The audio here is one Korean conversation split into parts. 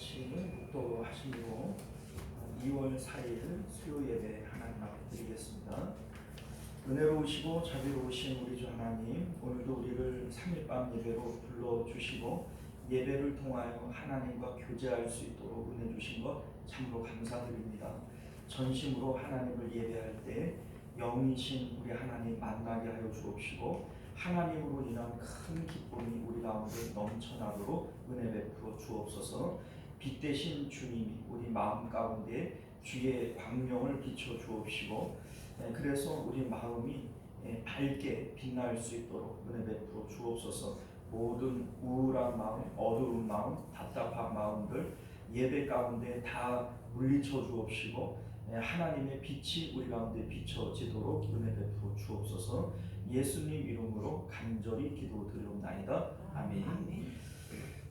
같이 묵도하시고 2월 4일 수요 예배 하나님 앞에 드리겠습니다. 은혜로우시고 자비로우신 우리 주 하나님, 오늘도 우리를 3일 밤 예배로 불러주시고 예배를 통하여 하나님과 교제할 수 있도록 은혜 주신 것 참으로 감사드립니다. 전심으로 하나님을 예배할 때 영이신 우리 하나님 만나게 하여 주옵시고 하나님으로 인한 큰 기쁨이 우리 가운데 넘쳐나도록 은혜 베풀어 주옵소서. 빛 대신 주님이 우리 마음 가운데 주의 광명을 비춰 주옵시고 그래서 우리 마음이 밝게 빛날 수 있도록 은혜 베풀어 주옵소서. 모든 우울한 마음, 어두운 마음, 답답한 마음들 예배 가운데 다 물리쳐 주옵시고 하나님의 빛이 우리 가운데 비춰지도록 은혜 베풀어 주옵소서. 예수님 이름으로 간절히 기도드리옵나이다. 아멘.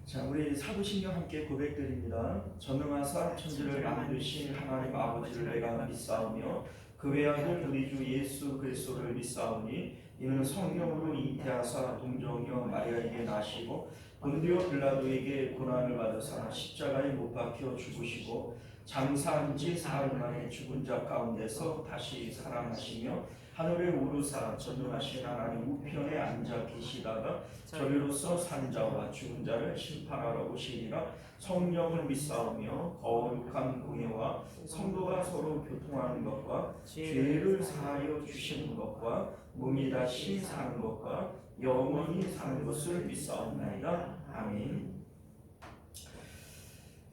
자, 우리 사도신경 함께 고백드립니다. 전능하사 천지를 만드신 하나님 아버지를 내가 믿사오며 그 외아들 우리 주 예수 그리스도를 믿사오니 이는 성령으로 잉태하사 동정녀 마리아에게 나시고 본디오 빌라도에게 고난을 받으사 십자가에 못 박혀 죽으시고 장사한 지 사흘 만에 죽은 자 가운데서 다시 살아나시며 하늘에 오르사 전능하신 하나님 우편에 앉아 계시다가 저리로서 산 자와 죽은 자를 심판하러 오시리라. 성령을 믿사오며 거룩한 공예와 성도가 서로 교통하는 것과 죄를 사하여 주시는 것과 몸이 다시 사는 것과 영원히 사는 것을 믿사옵나이다. 아멘.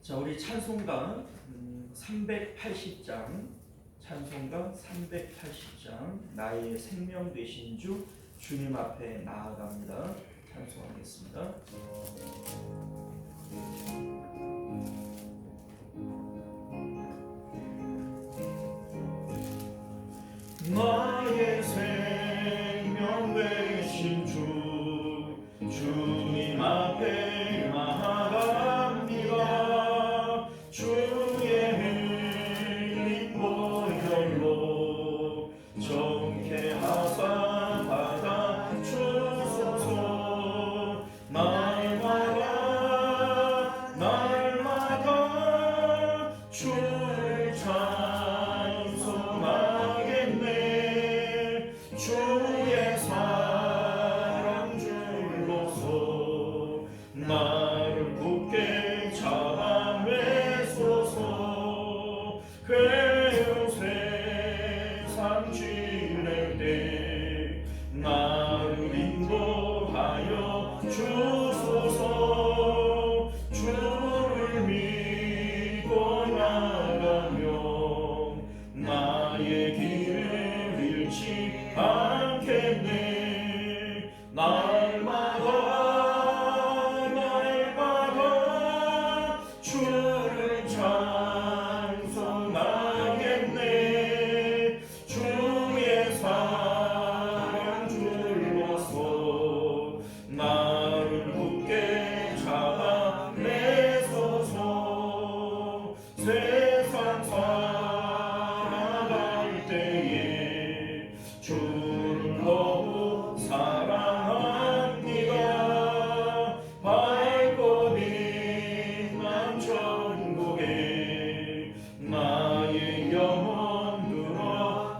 자, 우리 찬송가 380장 찬송가 380장 나의 생명 되신 주 주님 앞에 나아갑니다. 찬송하겠습니다. 나의 생명 되신 주 주님 앞에 나아갑니다. 주의 흘린 보혈로 정케 하사 받아 주소서. 날마다 주를 찬송하겠네. 주의 사랑 줄로서 나를 굳게 잡아 매소서. 괴로운 세상 지낼 때 나를 인도하여 주소서. 주를 믿고 나가면 나의 길을 잃지 않겠네. 날마다 주를 찬송하겠네. 주의 사랑 줄로서 나를 굳게 잡아 매소서. 세상 살아갈 때에 주를 너무 사랑합니다. 발걸음 난 천국에 나의 영혼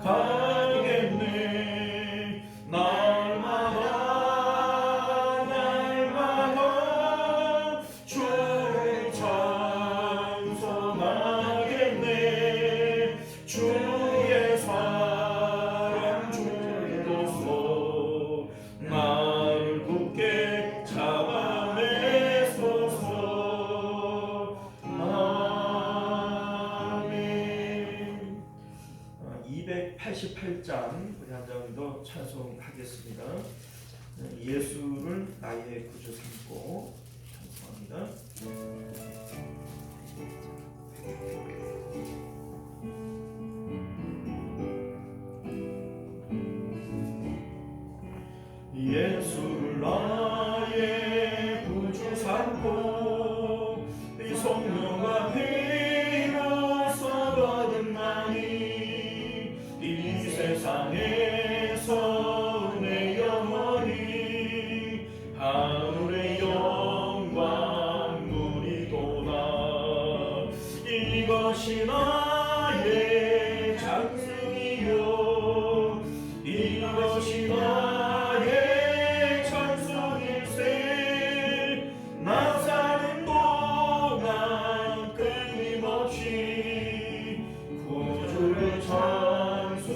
들어가겠네. 날마다 주를 찬송하겠네. 주의 사랑 줄로서 나를 굳게 잡아 매소서. 아멘. 288장 우리 한 장도 찬송하겠습니다. 예수를 나의 구주 삼고 찬송합니다. 예수를 나의 구주 삼고 이 성령과 피로써 거듭 나니 이 세상에서 내 영혼이 하늘의 영광 누리고 이것이 나의 찬송이요 이것이 나의 찬송일세 나 사는 동안 끊임없이 구주를 찬송하리로다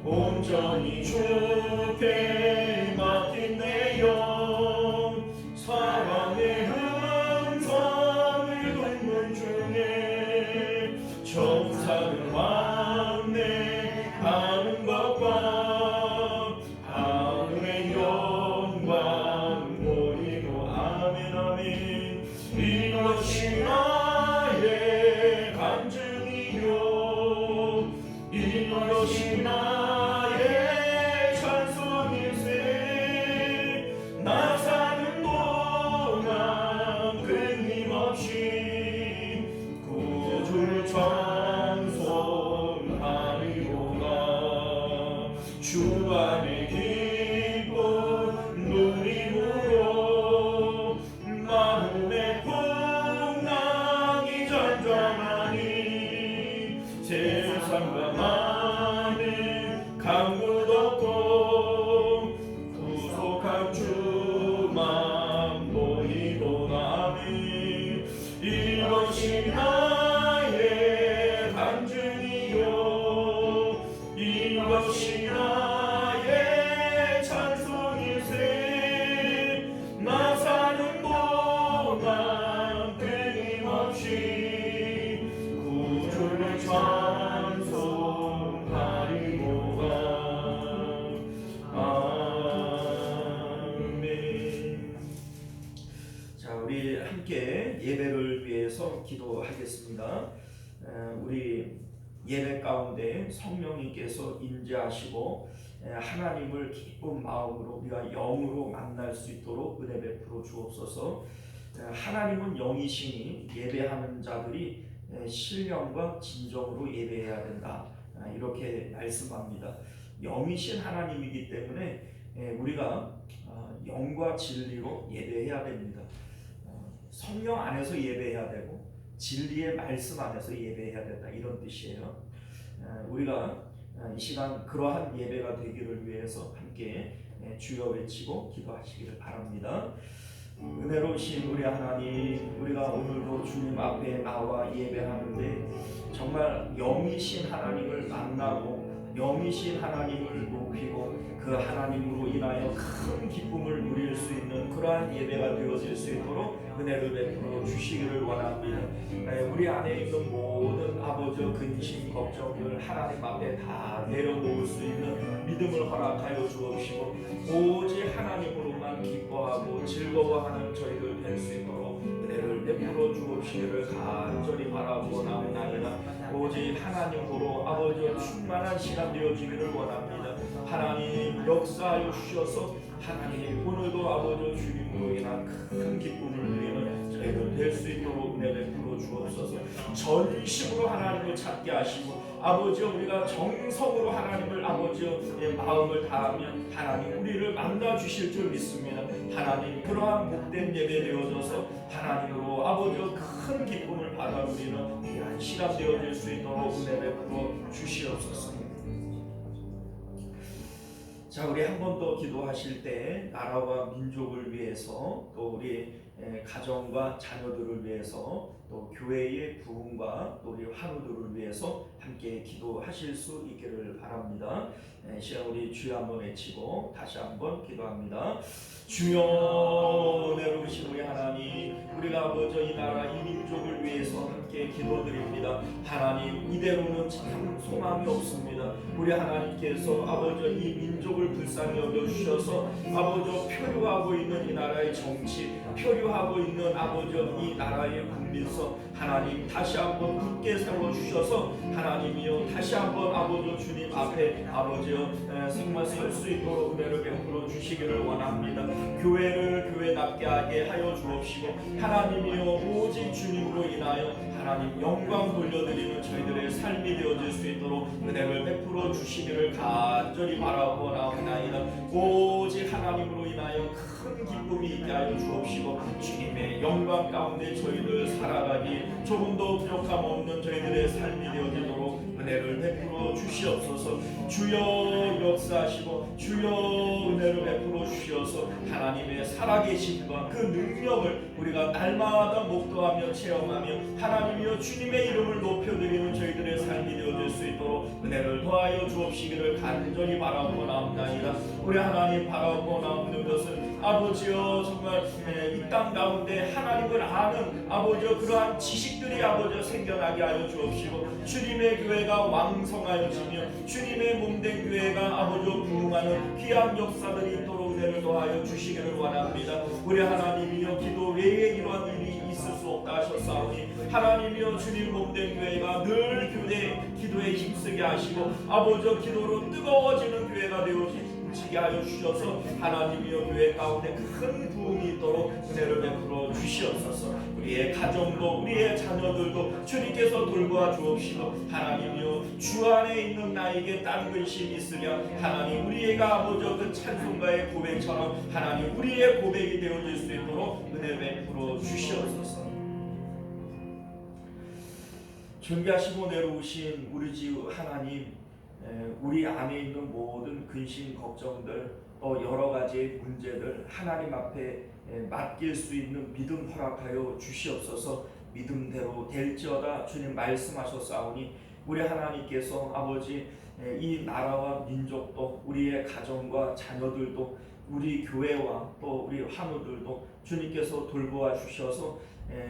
온전히 주께 맡긴 내 영 사랑의 음성을 듣는 중에 정사를 만내하는 것과 하늘의 영광 보이고 아멘 아멘 이것이 나의 간증이요 이것이 나의 찬송일세 나 사는 동안 끊임없이 구주를 찬송하리로다 주 안에 기쁨 누림으로 마음의 풍랑이 잔잔하니 세상과 많은 강물 덮고 구속한 주만 보이도다 아멘 이것이 나의 간증이요 이것이 나의 찬송일세 나 사는 동안 끊임없이 구주를 찬송하리로다 아멘. 자, 우리 함께 예배를 위해서 기도하겠습니다. 우리 예배 가운데 성령님께서 임재하시고 하나님을 기쁜 마음으로 우리가 영으로 만날 수 있도록 은혜 베풀어 주옵소서. 하나님은 영이시니 예배하는 자들이 신령과 진정으로 예배해야 된다 이렇게 말씀합니다. 영이신 하나님이기 때문에 우리가 영과 진리로 예배해야 됩니다. 성령 안에서 예배해야 되고 진리의 말씀 안에서 예배해야 된다 이런 뜻이에요. 우리가 이 시간 그러한 예배가 되기를 위해서 함께 주여 외치고 기도하시기를 바랍니다. 은혜로우신 우리 하나님, 우리가 오늘도 주님 앞에 나와 예배하는데 정말 영이신 하나님을 만나고 영이신 하나님을 높이고 그 하나님으로 인하여 큰 기쁨을 누릴 수 있는 그러한 예배가 되어질 수 있도록 은혜를 베풀어 주시기를 원합니다. 우리 안에 있는 모든 아버지 근심 걱정을 하나님 앞에 다 내려놓을 수 있는 믿음을 허락하여 주옵시고 오직 하나님으로만 기뻐하고 즐거워하는 저희를 뵐 수 있도록 은혜를 베풀어 주옵시기를 간절히 바라고나옵나이다. 오직 하나님으로 아버지 충만한 시간 되어지기를 원합니다. 하나님 역사하여 주셔서 하나님 오늘도 아버지 주님으로 인한 큰 기쁨을 누리는 저희를 될 수 있도록 은혜 베풀어 주옵소서. 전심으로 하나님을 찾게 하시고 아버지 우리가 정성으로 하나님을 아버지의 마음을 다하면 하나님 우리를 만나 주실 줄 믿습니다. 하나님 그러한 복된 예배 되어져서 하나님으로 아버지 큰 기쁨을 받아 누리는 귀한 시간 되어질 수 있도록 은혜 베풀어 주시옵소서. 자, 우리 한 번 더 기도하실 때 나라와 민족을 위해서 또 우리 가정과 자녀들을 위해서 또 교회의 부흥과 또 우리 환우들을 위해서 함께 기도하실 수 있기를 바랍니다. 시간 우리 주여 한번 외치고 다시 한번 기도합니다. 주여 은혜로우신 우리 하나님, 우리가 아버지 이 나라 이 민족을 위해서 함께 기도드립니다. 하나님 이대로는 참 소망이 없습니다. 우리 하나님께서 아버지 이 민족을 불쌍히 여겨주셔서 아버지 표류하고 있는 이 나라의 정치, 표류하고 있는 아버지 이 나라의 국민성 하나님 다시 한번 굳게 세워주셔서 하나님이여 다시 한번 아버지 주님 앞에 아버지여 정말 설 수 있도록 은혜를 베풀어 주시기를 원합니다. 교회를 교회답게 하게 하여 주옵시고 하나님이여 오직 주님으로 인하여 하나님 영광 돌려드리는 저희들의 삶이 되어질 수 있도록 은혜를 베풀어 주시기를 간절히 바라고 나옵나이다. 오직 하나님으로 인하여 큰 기쁨이 있게 하여 주옵시고 주님의 영광 가운데 저희들 살아가기 조금도 부족함 없는 저희들의 삶이 되어지도록 은혜를 베풀어 주시옵소서. 주여 역사하시고 주여 은혜를 베풀어 주시어서 하나님의 살아계심과 그 능력을 우리가 날마다 목도하며 체험하며 하나님이여 주님의 이름을 높여드리는 저희들의 삶이 되어질 수 있도록 은혜를 더하여 주옵시기를 간절히 바라고 나옵나이다. 우리 하나님 바라고 나오는 것은 아버지여 정말 이 땅 가운데 하나님을 아는 아버지여 그러한 지식들이 아버지여 생겨나게 하여 주옵시고 주님의 교회가 왕성하여지며 주님의 몸된 교회가 아버지여 부흥하는 귀한 역사들이 있도록 은혜를 더하여 주시기를 원합니다. 우리 하나님이여 기도 외에 이러한 일이 있을 수 없다 하셨사오니 하나님이여 주님 몸된 교회가 늘 기도에 힘쓰게 하시고 아버지여 기도로 뜨거워지는 교회가 되어지게 하여 주셔서 하나님이여 교회 가운데 큰 부흥이 있도록 은혜를 베풀어 주시옵소서. 우리의 가정도 우리의 자녀들도 주님께서 돌보아 주옵시고 하나님이여 주 안에 있는 나에게 딴 근심이 있으랴 하나님 우리가 아버지여 그 찬송가의 고백처럼 하나님 우리의 고백이 되어질 수 있도록 은혜 베풀어 주시옵소서. 존귀하시고 내려오신 우리 주 하나님, 우리 안에 있는 모든 근심 걱정들 또 여러 가지 문제들 하나님 앞에 맡길 수 있는 믿음 허락하여 주시옵소서. 믿음대로 될지어다 주님 말씀하셨사오니 우리 하나님께서 아버지 이 나라와 민족도 우리의 가정과 자녀들도 우리 교회와 또 우리 환우들도 주님께서 돌보아 주셔서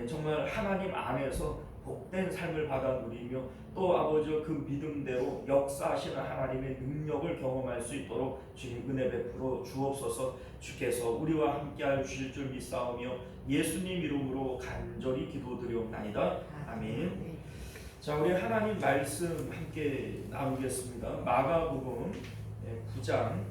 정말 하나님 안에서 복된 삶을 받아 누리며 또 아버지의 그 믿음대로 역사하시는 하나님의 능력을 경험할 수 있도록 주님 은혜 베풀어 주옵소서. 주께서 우리와 함께하여 주실 줄 믿사오며 예수님 이름으로 간절히 기도드리옵나이다. 아멘. 자, 우리 하나님 말씀 함께 나누겠습니다. 마가복음 9장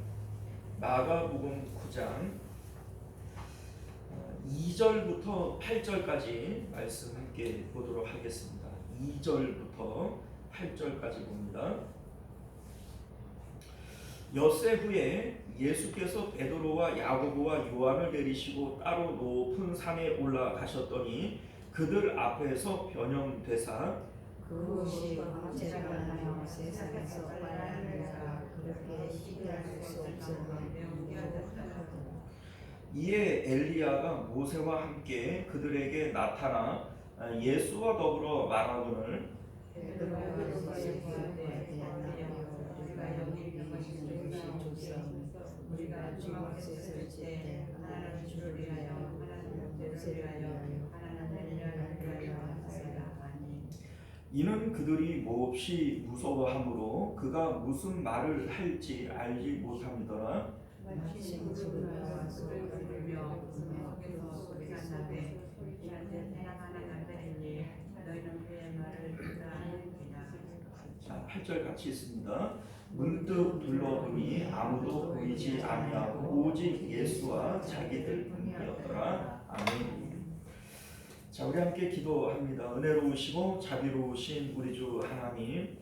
2절부터 8절까지 말씀 함께 보도록 하겠습니다. 2절부터 8절까지 봅니다. 엿새 후에 예수께서 베드로와 야고보와 요한을 내리시고 따로 높은 산에 올라가셨더니 그들 앞에서 변형되사 그것이 광채가 나며 세상에서 빨라는 자가 그렇게 시기할 수 없음을 명기하더라. 이에 엘리야가 모세와 함께 그들에게 나타나 예수와 더불어 말하거늘 베드로가 예수께 대하여 우리가 여기 있는 것이 우리가 주막에서 때 하나는 주를 위하여 하나는 모세를 위하여 하나는 엘리야를 위하여 하시라 하니 이는 그들이 몹시 무서워하므로 그가 무슨 말을 할지 알지 못함이더라. 마침 죽으며 소리를 들으며 웃으며 소리가 나되 이한테 대항하는 자들이니 너희는 그의 말을 듣지 않으리라. 자, 8절 같이 있습니다. 문득 둘러보니 아무도 보이지 아니하고 오직 예수와 자기들 뿐이었더라. 아멘. 자, 우리 함께 기도합니다. 은혜로우시고 자비로우신 우리 주 하나님,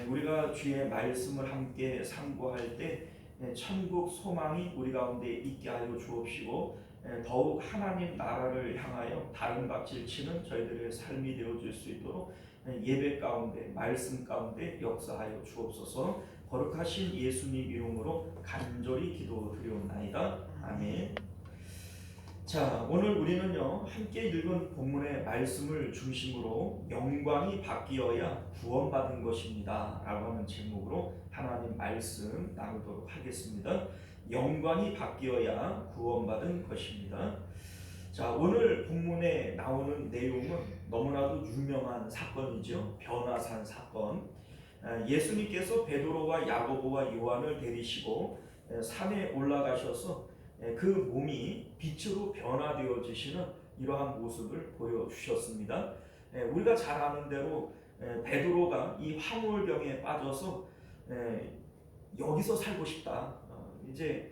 우리가 주의 말씀을 함께 상고할 때 천국 소망이 우리 가운데 있게 하여 주옵시고 더욱 하나님 나라를 향하여 다른 박질 치는 저희들의 삶이 되어줄 수 있도록 예배 가운데 말씀 가운데 역사하여 주옵소서. 거룩하신 예수님 이름으로 간절히 기도드리옵나이다. 아멘. 자, 오늘 우리는요 함께 읽은 본문의 말씀을 중심으로 영광이 바뀌어야 구원받은 것입니다 라고 하는 제목으로 하나님 말씀 나누도록 하겠습니다. 영광이 바뀌어야 구원받은 것입니다. 자, 오늘 본문에 나오는 내용은 너무나도 유명한 사건이죠. 변화산 사건. 예수님께서 베드로와 야고보와 요한을 데리시고 산에 올라가셔서 그 몸이 빛으로 변화되어지시는 이러한 모습을 보여주셨습니다. 우리가 잘 아는 대로 베드로가 이 황홀병에 빠져서 여기서 살고 싶다. 이제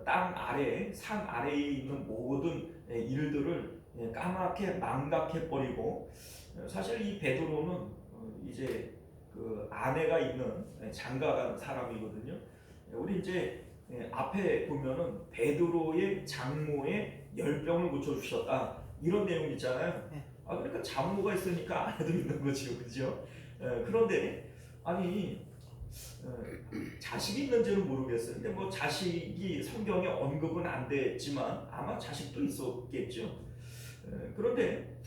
땅 아래, 산 아래에 있는 모든 일들을 까맣게 망각해버리고 사실 이 베드로는 이제 그 아내가 있는 장가간 사람이거든요. 우리 이제 앞에 보면은 베드로의 장모에 열병을 고쳐 주셨다 이런 내용 있잖아요. 그러니까 장모가 있으니까 아내도 있는 거죠, 그죠? 그런데 아니 자식이 있는지는 모르겠어요. 근데 뭐 자식이 성경에 언급은 안 됐지만 아마 자식도 있었겠죠. 그런데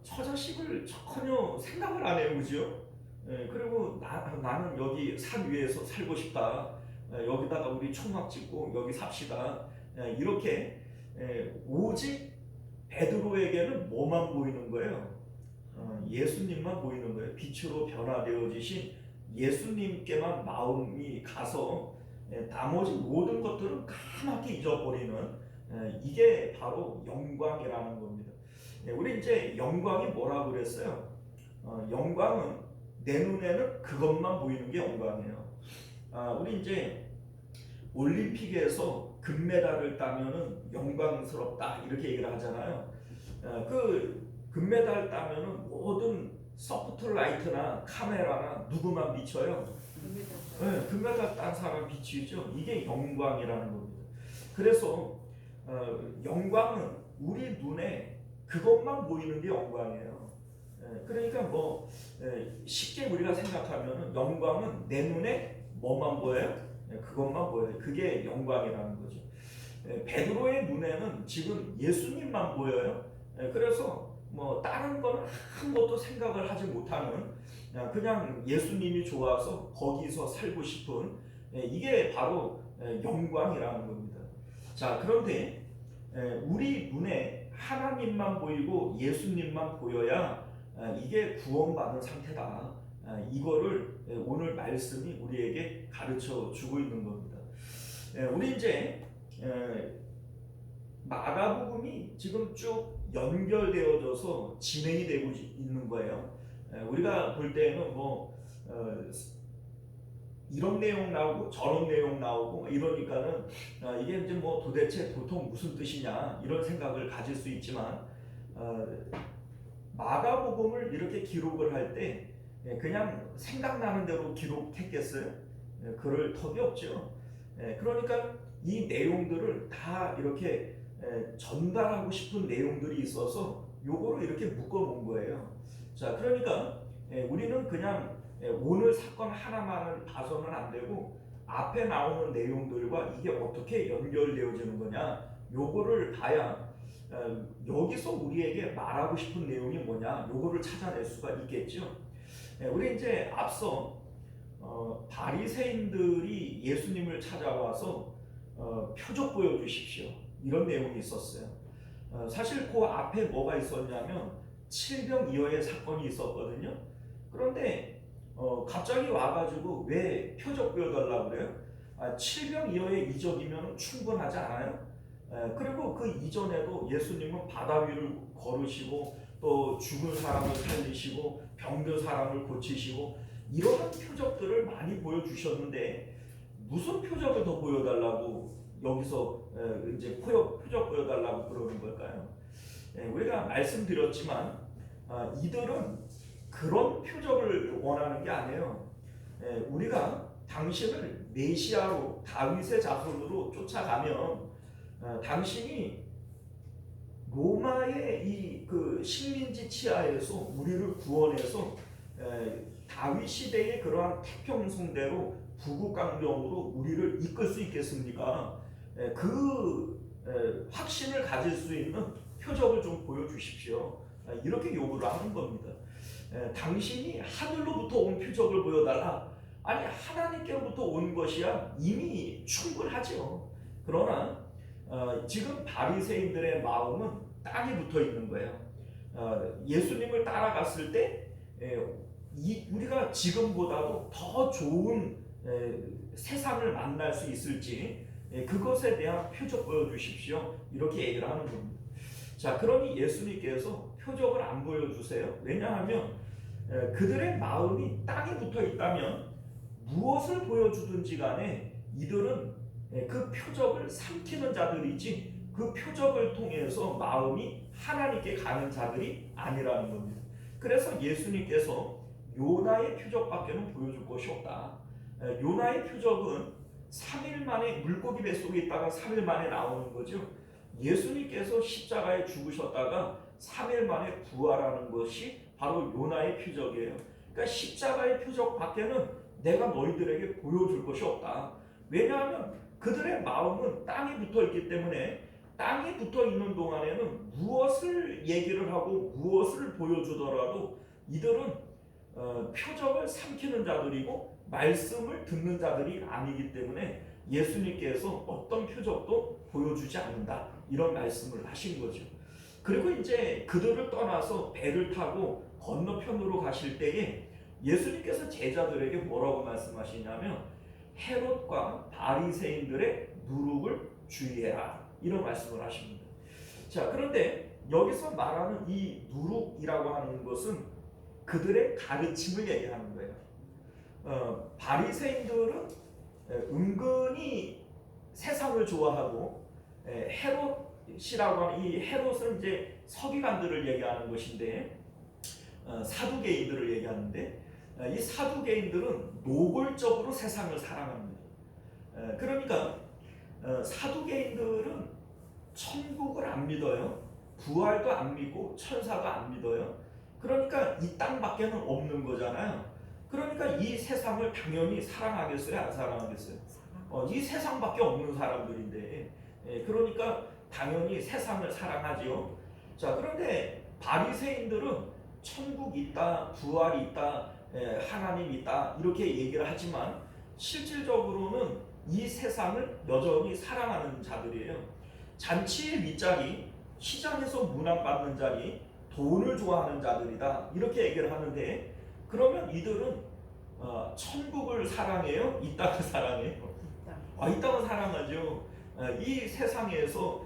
처자식을 전혀 생각을 안 해요, 그죠? 그리고 나는 여기 산 위에서 살고 싶다. 여기다가 우리 총막 짓고 여기 삽시다. 이렇게 오직 베드로에게는 뭐만 보이는 거예요? 예수님만 보이는 거예요. 빛으로 변화되어지신 예수님께만 마음이 가서 나머지 모든 것들은 까맣게 잊어버리는 이게 바로 영광이라는 겁니다. 우리 이제 영광이 뭐라고 그랬어요? 영광은 내 눈에는 그것만 보이는 게 영광이에요. 우리 이제 올림픽에서 금메달을 따면은 영광스럽다 이렇게 얘기를 하잖아요. 그 금메달 따면은 모든 서포트라이트나 카메라나 누구만 비춰요? 금메달 딴 사람 비치죠. 이게 영광이라는 겁니다. 그래서 영광은 우리 눈에 그것만 보이는 게 영광이에요. 그러니까 뭐 쉽게 우리가 생각하면 영광은 내 눈에 뭐만 보여요? 그것만 보여요. 그게 영광이라는 거죠. 베드로의 눈에는 지금 예수님만 보여요. 그래서 뭐 다른 거는 아무것도 생각을 하지 못하는 그냥 예수님이 좋아서 거기서 살고 싶은 이게 바로 영광이라는 겁니다. 자, 그런데 우리 눈에 하나님만 보이고 예수님만 보여야 이게 구원받은 상태다. 이거를 오늘 말씀이 우리에게 가르쳐 주고 있는 겁니다. 우리 이제 마가복음이 지금 쭉 연결되어져서 진행이 되고 있는 거예요. 우리가 볼 때는 뭐 이런 내용 나오고 저런 내용 나오고 이러니까는 이게 이제 뭐 도대체 보통 무슨 뜻이냐 이런 생각을 가질 수 있지만 마가복음을 이렇게 기록을 할 때 그냥 생각나는 대로 기록했겠어요? 그럴 턱이 없죠. 그러니까 이 내용들을 다 이렇게 전달하고 싶은 내용들이 있어서 요거를 이렇게 묶어 놓은 거예요. 자, 그러니까 우리는 그냥 오늘 사건 하나만을 봐서는 안 되고 앞에 나오는 내용들과 이게 어떻게 연결되어지는 거냐 요거를 봐야 여기서 우리에게 말하고 싶은 내용이 뭐냐 요거를 찾아낼 수가 있겠죠. 우리 이제 앞서 바리새인들이 예수님을 찾아와서 표적 보여주십시오 이런 내용이 있었어요. 사실 그 앞에 뭐가 있었냐면 칠병이어의 사건이 있었거든요. 그런데 갑자기 와가지고 왜 표적 보여달라고 그래요? 칠병이어의 이적이면 충분하지 않아요? 그리고 그 이전에도 예수님은 바다 위를 걸으시고 또 죽은 사람을 살리시고 병든 사람을 고치시고 이러한 표적들을 많이 보여주셨는데 무슨 표적을 더 보여달라고 여기서 이제 표적 보여달라고 그러는 걸까요? 우리가 말씀드렸지만 이들은 그런 표적을 원하는 게 아니에요. 우리가 당신을 메시아로 다윗의 자손으로 쫓아가면 당신이 로마의 이 그 식민지 치하에서 우리를 구원해서 다윗 시대의 그러한 태평성대로 부국강병으로 우리를 이끌 수 있겠습니까? 그 확신을 가질 수 있는 표적을 좀 보여주십시오. 이렇게 요구를 하는 겁니다. 당신이 하늘로부터 온 표적을 보여달라. 아니 하나님께로부터 온 것이야 이미 충분하죠. 그러나 지금 바리새인들의 마음은 땅에 붙어 있는 거예요. 예수님을 따라갔을 때 우리가 지금보다도 더 좋은 세상을 만날 수 있을지 그것에 대한 표적 보여주십시오. 이렇게 얘기를 하는 겁니다. 자, 그러니 예수님께서 표적을 안 보여주세요. 왜냐하면 그들의 마음이 땅에 붙어 있다면 무엇을 보여주든지 간에 이들은 그 표적을 삼키는 자들이지 그 표적을 통해서 마음이 하나님께 가는 자들이 아니라는 겁니다. 그래서 예수님께서 요나의 표적밖에는 보여줄 것이 없다. 요나의 표적은 3일 만에 물고기 뱃속에 있다가 3일 만에 나오는 거죠. 예수님께서 십자가에 죽으셨다가 3일 만에 부활하는 것이 바로 요나의 표적이에요. 그러니까 십자가의 표적밖에는 내가 너희들에게 보여줄 것이 없다. 왜냐하면 그들의 마음은 땅에 붙어 있기 때문에 땅에 붙어 있는 동안에는 무엇을 얘기를 하고 무엇을 보여주더라도 이들은 표적을 삼키는 자들이고 말씀을 듣는 자들이 아니기 때문에 예수님께서 어떤 표적도 보여주지 않는다, 이런 말씀을 하신 거죠. 그리고 이제 그들을 떠나서 배를 타고 건너편으로 가실 때에 예수님께서 제자들에게 뭐라고 말씀하시냐면 헤롯과 바리새인들의 누룩을 주의해라, 이런 말씀을 하십니다. 자, 그런데 여기서 말하는 이 누룩이라고 하는 것은 그들의 가르침을 얘기하는 거예요. 바리새인들은 은근히 세상을 좋아하고, 헤롯이라고 하는 이 헤롯은 이제 서기관들을 얘기하는 것인데, 사두개인들을 얘기하는데, 이 사두개인들은 노골적으로 세상을 사랑합니다. 그러니까 사두개인들은 천국을 안 믿어요. 부활도 안 믿고 천사도 안 믿어요. 그러니까 이 땅밖에는 없는 거잖아요. 그러니까 이 세상을 당연히 사랑하겠어요, 안 사랑하겠어요? 이 세상밖에 없는 사람들인데, 그러니까 당연히 세상을 사랑하지요. 자, 그런데 바리새인들은 천국 있다, 부활이 있다, 하나님 있다, 이렇게 얘기를 하지만 실질적으로는 이 세상을 여전히 사랑하는 자들이에요. 잔치의 윗자리, 시장에서 문안받는 자리, 돈을 좋아하는 자들이다, 이렇게 얘기를 하는데, 그러면 이들은 천국을 사랑해요? 이 땅을 사랑해요? 이 땅을 사랑하죠. 이 세상에서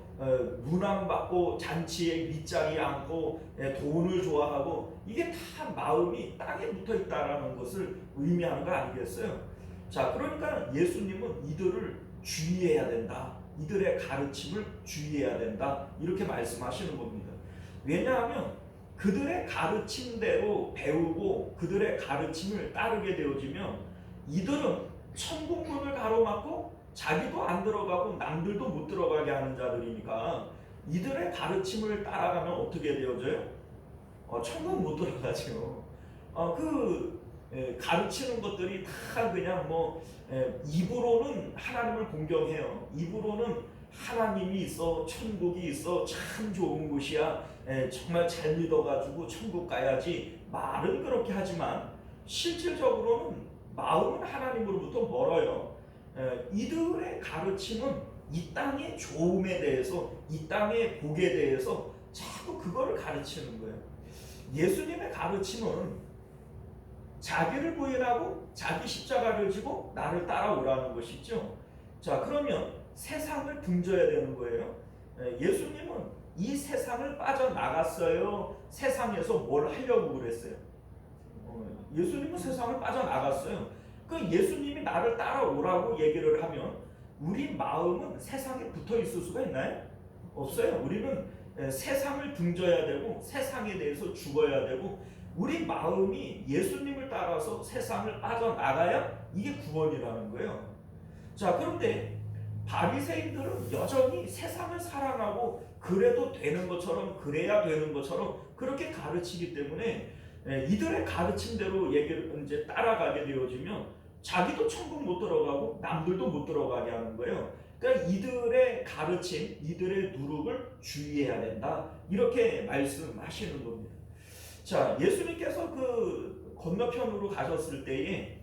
문안받고 잔치에 윗자리에 앉고 돈을 좋아하고, 이게 다 마음이 땅에 붙어 있다라는 것을 의미하는 거 아니겠어요? 자, 그러니까 예수님은 이들을 주의해야 된다, 이들의 가르침을 주의해야 된다, 이렇게 말씀하시는 겁니다. 왜냐하면 그들의 가르침대로 배우고 그들의 가르침을 따르게 되어지면 이들은 천국문을 가로막고 자기도 안 들어가고 남들도 못 들어가게 하는 자들이니까 이들의 가르침을 따라가면 어떻게 되어져요? 천국 못 들어가죠. 가르치는 것들이 다 그냥 입으로는 하나님을 공경해요. 입으로는 하나님이 있어, 천국이 있어, 참 좋은 곳이야, 정말 잘 믿어가지고 천국 가야지, 말은 그렇게 하지만 실질적으로는 마음은 하나님으로부터 멀어요. 이들의 가르침은 이 땅의 좋음에 대해서, 이 땅의 복에 대해서 자꾸 그거를 가르치는 거예요. 예수님의 가르침은 자기를 부인하고 자기 십자가를 지고 나를 따라오라는 것이죠. 자, 그러면 세상을 등져야 되는 거예요. 예수님은 이 세상을 빠져나갔어요? 세상에서 뭘 하려고 그랬어요? 예수님은 세상을 빠져나갔어요. 그 예수님이 나를 따라오라고 얘기를 하면 우리 마음은 세상에 붙어 있을 수가 있나요? 없어요. 우리는 세상을 등져야 되고 세상에 대해서 죽어야 되고, 우리 마음이 예수님을 따라서 세상을 빠져나가야 이게 구원이라는 거예요. 자, 그런데 바리새인들은 여전히 세상을 사랑하고 그래도 되는 것처럼, 그래야 되는 것처럼 그렇게 가르치기 때문에 이들의 가르침대로 얘기를 이제 따라가게 되어지면 자기도 천국 못 들어가고 남들도 못 들어가게 하는 거예요. 그러니까 이들의 가르침, 이들의 누룩을 주의해야 된다, 이렇게 말씀하시는 겁니다. 자, 예수님께서 그 건너편으로 가셨을 때에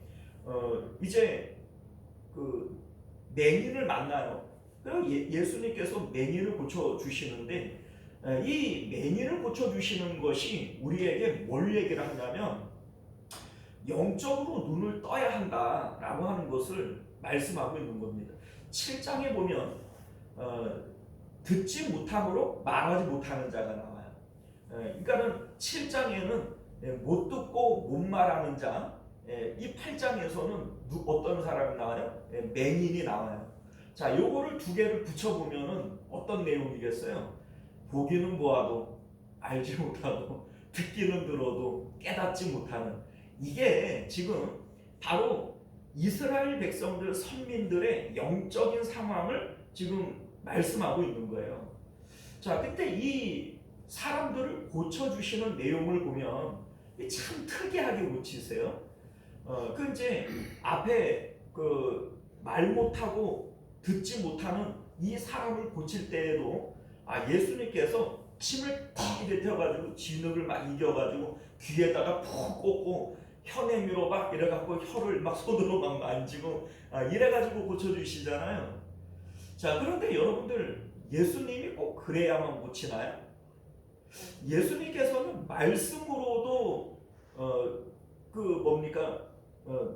이제 그 맹인을 만나요. 그럼 예수님께서 맹인을 고쳐 주시는데, 이 맹인을 고쳐 주시는 것이 우리에게 뭘 얘기를 하냐면 영적으로 눈을 떠야 한다라고 하는 것을 말씀하고 있는 겁니다. 7장에 보면 듣지 못함으로 말하지 못하는 자가 나와요. 그러니까는 7장에는 못 듣고 못 말하는 자, 이 8장에서는 어떤 사람이 나와요? 맹인이 나와요. 자, 요거를 두 개를 붙여보면은 어떤 내용이겠어요? 보기는 보아도 알지 못하고 듣기는 들어도 깨닫지 못하는, 이게 지금 바로 이스라엘 백성들, 선민들의 영적인 상황을 지금 말씀하고 있는 거예요. 자, 그때 이 사람들을 고쳐주시는 내용을 보면 참 특이하게 고치세요. 그 이제 앞에 그 말 못하고 듣지 못하는 이 사람을 고칠 때에도 예수님께서 침을 탁 뱉어가지고 진흙을 막 이겨가지고 귀에다가 푹 꽂고 혀 내밀어 봐 이래갖고 혀를 막 손으로 막 만지고 이래가지고 고쳐주시잖아요. 자, 그런데 여러분들, 예수님이 꼭 그래야만 고치나요? 예수님께서는 말씀으로도 그 뭡니까,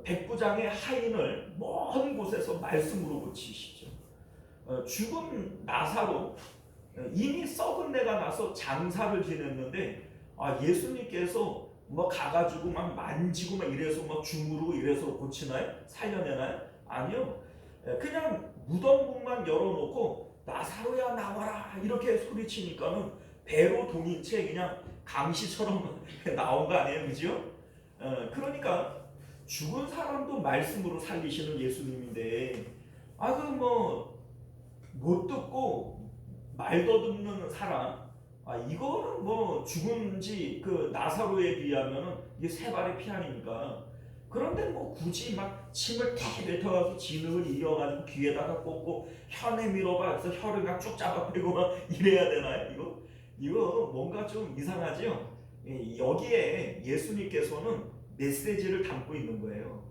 백부장의 하인을 먼 곳에서 말씀으로 고치시죠. 죽은 나사로 이미 썩은 내가 나서 장사를 지냈는데 예수님께서 뭐 가가지고 막 만지고 막 이래서 막 주무르고 이래서 고치나요? 살려내나요? 아니요. 그냥 무덤문만 열어놓고 나사로야 나와라 이렇게 소리치니까는 배로 동인 채 그냥 감시처럼 나온 거 아니에요, 그죠? 그러니까 죽은 사람도 말씀으로 살리시는 예수님인데 그 뭐 못 듣고 말 더듬는 사람, 이거는 뭐 죽은지 그 나사로에 비하면은 이게 세 발의 피 아닙니까? 그런데 뭐 굳이 막 침을 탁 뱉어가지고 진흙을 이어가지고 귀에다가 꽂고 혀 내밀어봐 그래서 혀를 막 쭉 잡아버리고 막 이래야 되나요? 이거 뭔가 좀 이상하죠? 여기에 예수님께서는 메시지를 담고 있는 거예요.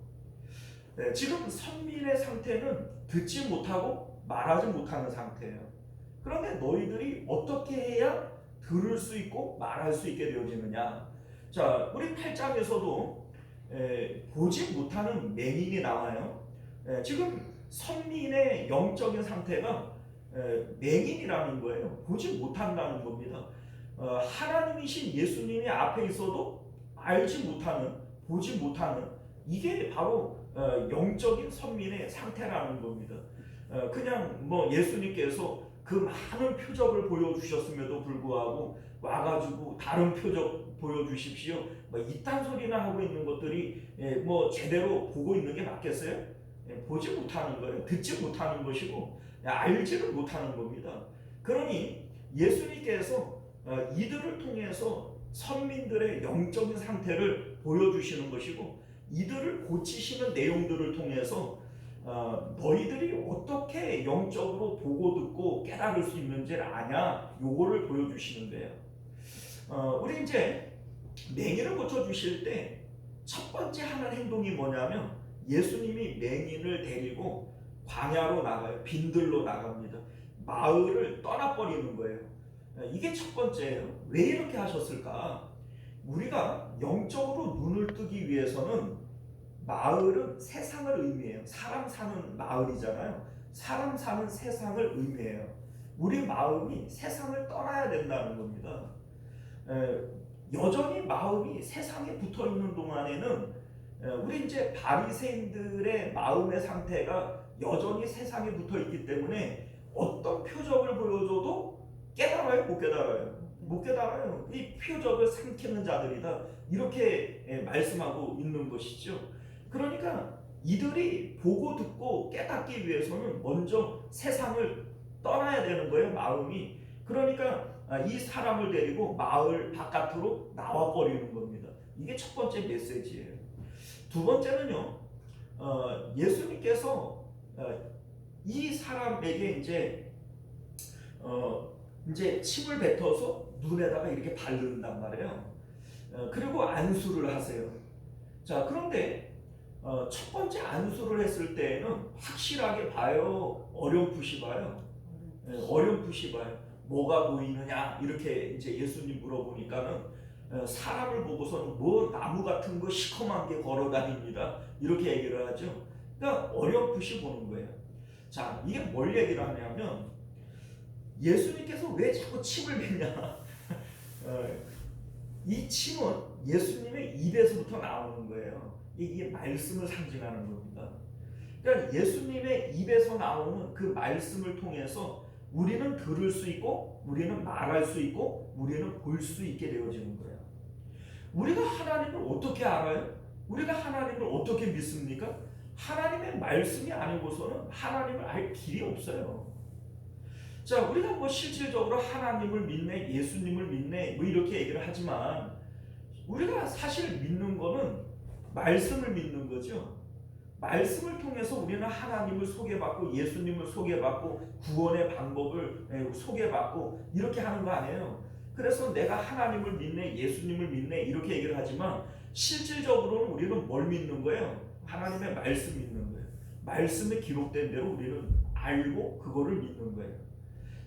지금 선민의 상태는 듣지 못하고 말하지 못하는 상태예요. 그런데 너희들이 어떻게 해야 들을 수 있고 말할 수 있게 되어지느냐? 자, 우리 8장에서도 보지 못하는 맹인이 나와요. 지금 선민의 영적인 상태가 맹인이라는 거예요. 보지 못한다는 겁니다. 하나님이신 예수님이 앞에 있어도 알지 못하는, 보지 못하는, 이게 바로 영적인 선민의 상태라는 겁니다. 그냥 뭐 예수님께서 그 많은 표적을 보여주셨음에도 불구하고 와가지고 다른 표적 보여주십시오 뭐 이딴 소리나 하고 있는 것들이 뭐 제대로 보고 있는 게 맞겠어요? 보지 못하는 거예요. 듣지 못하는 것이고 알지를 못하는 겁니다. 그러니 예수님께서 이들을 통해서 선민들의 영적인 상태를 보여주시는 것이고 이들을 고치시는 내용들을 통해서 너희들이 어떻게 영적으로 보고 듣고 깨달을 수 있는지를 아냐, 요거를 보여주시는 거예요. 우리 이제 맹인을 고쳐주실 때 첫 번째 하는 행동이 뭐냐면 예수님이 맹인을 데리고 광야로 나가요. 빈들로 나갑니다. 마을을 떠나버리는 거예요. 이게 첫 번째예요. 왜 이렇게 하셨을까? 우리가 영적으로 눈을 뜨기 위해서는 마을은 세상을 의미해요. 사람 사는 마을이잖아요. 사람 사는 세상을 의미해요. 우리 마음이 세상을 떠나야 된다는 겁니다. 여전히 마음이 세상에 붙어 있는 동안에는 우리 이제 바리새인들의 마음의 상태가 여전히 세상에 붙어 있기 때문에 어떤 표적을 보여줘도 깨달아요, 못 깨달아요? 못 깨달아요. 이 표적을 삼키는 자들이다. 이렇게 말씀하고 있는 것이죠. 그러니까 이들이 보고 듣고 깨닫기 위해서는 먼저 세상을 떠나야 되는 거예요, 마음이. 그러니까 이 사람을 데리고 마을 바깥으로 나와 버리는 겁니다. 이게 첫 번째 메시지예요. 두 번째는요, 예수님께서 이 사람에게 이제 침을 뱉어서 눈에다가 이렇게 바른단 말이에요. 그리고 안수를 하세요. 자, 그런데 첫 번째 안수를 했을 때에는 확실하게 봐요, 어렴풋이 봐요? 어렴풋이 봐요. 뭐가 보이느냐 이렇게 이제 예수님 물어보니까는 사람을 보고서는 뭐 나무 같은 거 시커먼 게 걸어다닙니다 이렇게 얘기를 하죠. 그러니까 어렴풋이 보는 거예요. 자, 이게 뭘 얘기를 하냐면 예수님께서 왜 자꾸 침을 뱉냐? 이 침은 예수님의 입에서부터 나오는 거예요. 이게 말씀을 상징하는 겁니다. 그러니까 예수님의 입에서 나오는 그 말씀을 통해서 우리는 들을 수 있고 우리는 말할 수 있고 우리는 볼 수 있게 되어지는 거예요. 우리가 하나님을 어떻게 알아요? 우리가 하나님을 어떻게 믿습니까? 하나님의 말씀이 아니고서는 하나님을 알 길이 없어요. 자, 우리가 뭐 실질적으로 하나님을 믿네, 예수님을 믿네, 뭐 이렇게 얘기를 하지만 우리가 사실 믿는 거는 말씀을 믿는 거죠. 말씀을 통해서 우리는 하나님을 소개받고 예수님을 소개받고 구원의 방법을 소개받고 이렇게 하는 거 아니에요. 그래서 내가 하나님을 믿네, 예수님을 믿네 이렇게 얘기를 하지만 실질적으로는 우리는 뭘 믿는 거예요? 하나님의 말씀 믿는 거예요. 말씀에 기록된 대로 우리는 알고 그거를 믿는 거예요.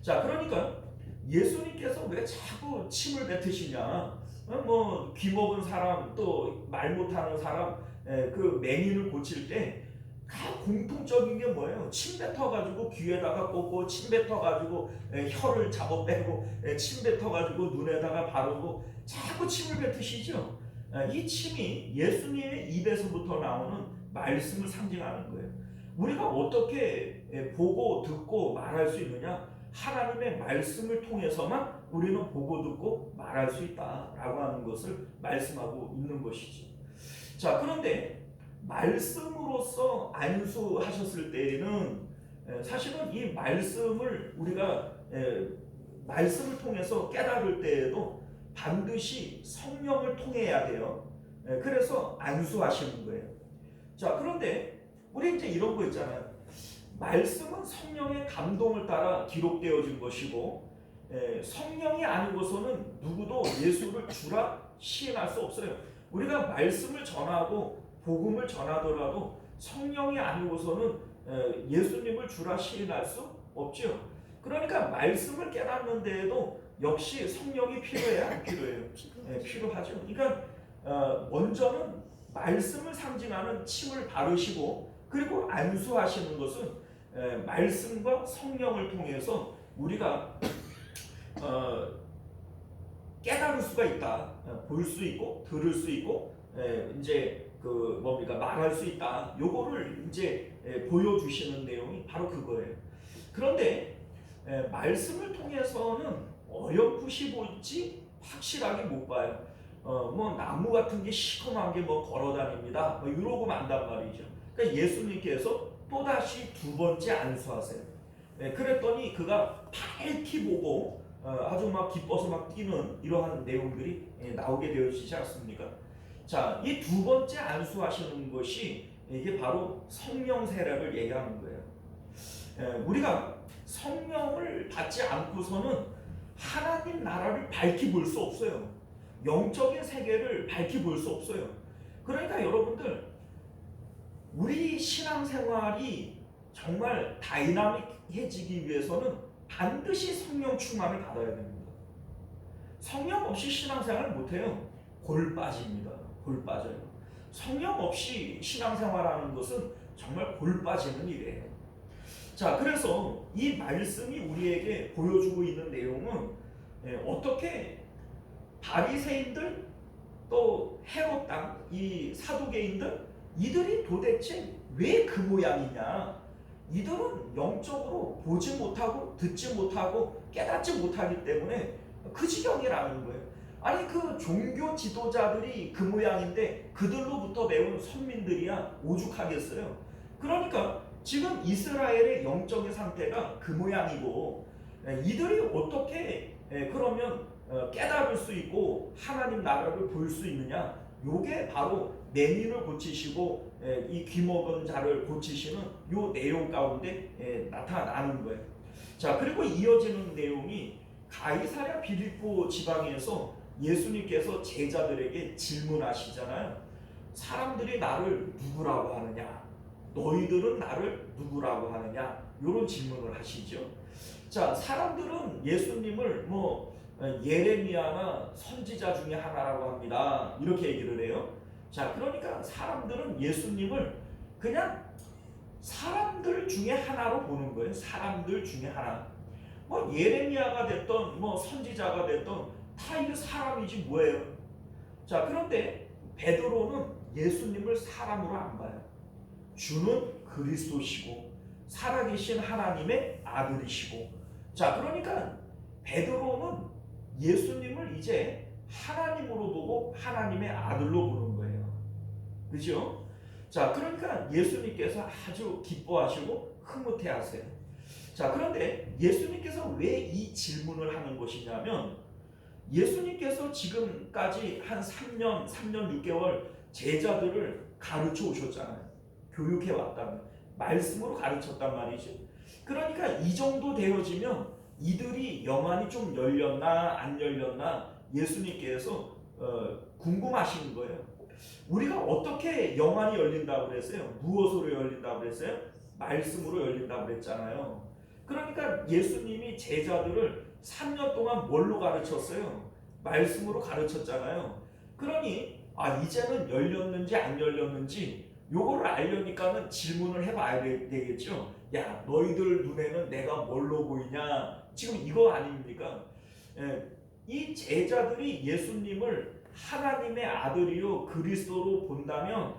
자, 그러니까 예수님께서 왜 자꾸 침을 뱉으시냐? 뭐 귀먹은 사람 또 말 못하는 사람 그 맹인을 고칠 때 다 공통적인 게 뭐예요? 침 뱉어가지고 귀에다가 꽂고 침 뱉어가지고 혀를 잡아 빼고 침 뱉어가지고 눈에다가 바르고 자꾸 침을 뱉으시죠. 이 침이 예수님의 입에서부터 나오는 말씀을 상징하는 거예요. 우리가 어떻게 보고 듣고 말할 수 있느냐? 하나님의 말씀을 통해서만 우리는 보고 듣고 말할 수 있다라고 하는 것을 말씀하고 있는 것이죠. 자, 그런데 말씀으로서 안수하셨을 때에는 사실은 이 말씀을 우리가 말씀을 통해서 깨달을 때에도 반드시 성령을 통해야 돼요. 그래서 안수하시는 거예요. 자, 그런데 우리 이제 이런 거 있잖아요. 말씀은 성령의 감동을 따라 기록되어진 것이고 성령이 아니고서는 누구도 예수를 주라 시인할 수 없어요. 우리가 말씀을 전하고 복음을 전하더라도 성령이 아니고서는 예수님을 주라 시인할 수 없죠. 그러니까 말씀을 깨닫는 데에도 역시 성령이 필요해야 안 필요해요? 필요하죠. 그러니까 먼저는 말씀을 상징하는 침을 바르시고 그리고 안수하시는 것은 말씀과 성령을 통해서 우리가 깨달을 수가 있다, 볼 수 있고 들을 수 있고 이제 그 뭡니까 말할 수 있다. 요거를 이제 보여주시는 내용이 바로 그거예요. 그런데 말씀을 통해서는 어렴풋이 보지 확실하게 못 봐요. 뭐 나무 같은 게 시커먼 게 뭐 걸어다닙니다. 뭐 이러고 만단 말이죠. 그러니까 예수님께서 또 다시 두 번째 안수하세요. 그랬더니 그가 밝히 보고 아주 막 기뻐서 막 뛰는 이러한 내용들이 나오게 되어지지 않습니까? 자, 이 두 번째 안수하시는 것이 이게 바로 성령 세례를 얘기하는 거예요. 우리가 성령을 받지 않고서는 하나님 나라를 밝히 볼 수 없어요. 영적인 세계를 밝히 볼 수 없어요. 그러니까 여러분들 우리 신앙생활이 정말 다이나믹해지기 위해서는 반드시 성령 충만을 받아야 됩니다. 성령 없이 신앙생활을 못해요. 골 빠집니다. 골 빠져요. 성령 없이 신앙생활하는 것은 정말 골 빠지는 일이에요. 자, 그래서 이 말씀이 우리에게 보여주고 있는 내용은 어떻게 바리새인들 또 헤롯 당 이 사두개인들 이들이 도대체 왜 그 모양이냐? 이들은 영적으로 보지 못하고 듣지 못하고 깨닫지 못하기 때문에 그 지경이라는 거예요. 아니 그 종교 지도자들이 그 모양인데 그들로부터 배운 선민들이야 오죽하겠어요. 그러니까 지금 이스라엘의 영적인 상태가 그 모양이고 이들이 어떻게 그러면 깨달을 수 있고 하나님 나라를 볼 수 있느냐? 요게 바로 맹인을 고치시고 이 귀먹은 자를 고치시는 요 내용 가운데 나타나는 거예요. 자, 그리고 이어지는 내용이 가이사랴 빌립보 지방에서 예수님께서 제자들에게 질문하시잖아요. 사람들이 나를 누구라고 하느냐? 너희들은 나를 누구라고 하느냐? 이런 질문을 하시죠. 자, 사람들은 예수님을 뭐 예레미야나 선지자 중에 하나라고 합니다. 이렇게 얘기를 해요. 자, 그러니까 사람들은 예수님을 그냥 사람들 중에 하나로 보는 거예요. 사람들 중에 하나. 뭐 예레미야가 됐던 뭐 선지자가 됐던 다 이게 사람이지 뭐예요. 자, 그런데 베드로는 예수님을 사람으로 안 봐요. 주는 그리스도시고 살아계신 하나님의 아들이시고. 자, 그러니까 베드로는 예수님을 이제 하나님으로 보고 하나님의 아들로 보는 거예요. 그죠? 자, 그러니까 예수님께서 아주 기뻐하시고 흐뭇해하세요. 자, 그런데 예수님께서 왜 이 질문을 하는 것이냐면, 예수님께서 지금까지 한 3년 6개월 제자들을 가르쳐 오셨잖아요. 교육해 왔다는, 말씀으로 가르쳤단 말이죠. 그러니까 이 정도 되어지면 이들이 영안이 좀 열렸나 안 열렸나 예수님께서 궁금하신 거예요. 우리가 어떻게 영안이 열린다고 그랬어요? 무엇으로 열린다고 그랬어요? 말씀으로 열린다고 그랬잖아요. 그러니까 예수님이 제자들을 3년 동안 뭘로 가르쳤어요? 말씀으로 가르쳤잖아요. 그러니 이제는 열렸는지 안 열렸는지 요거를 알려니까는 질문을 해봐야 되겠죠. 야, 너희들 눈에는 내가 뭘로 보이냐? 지금 이거 아닙니까? 이 제자들이 예수님을 하나님의 아들이요 그리스도로 본다면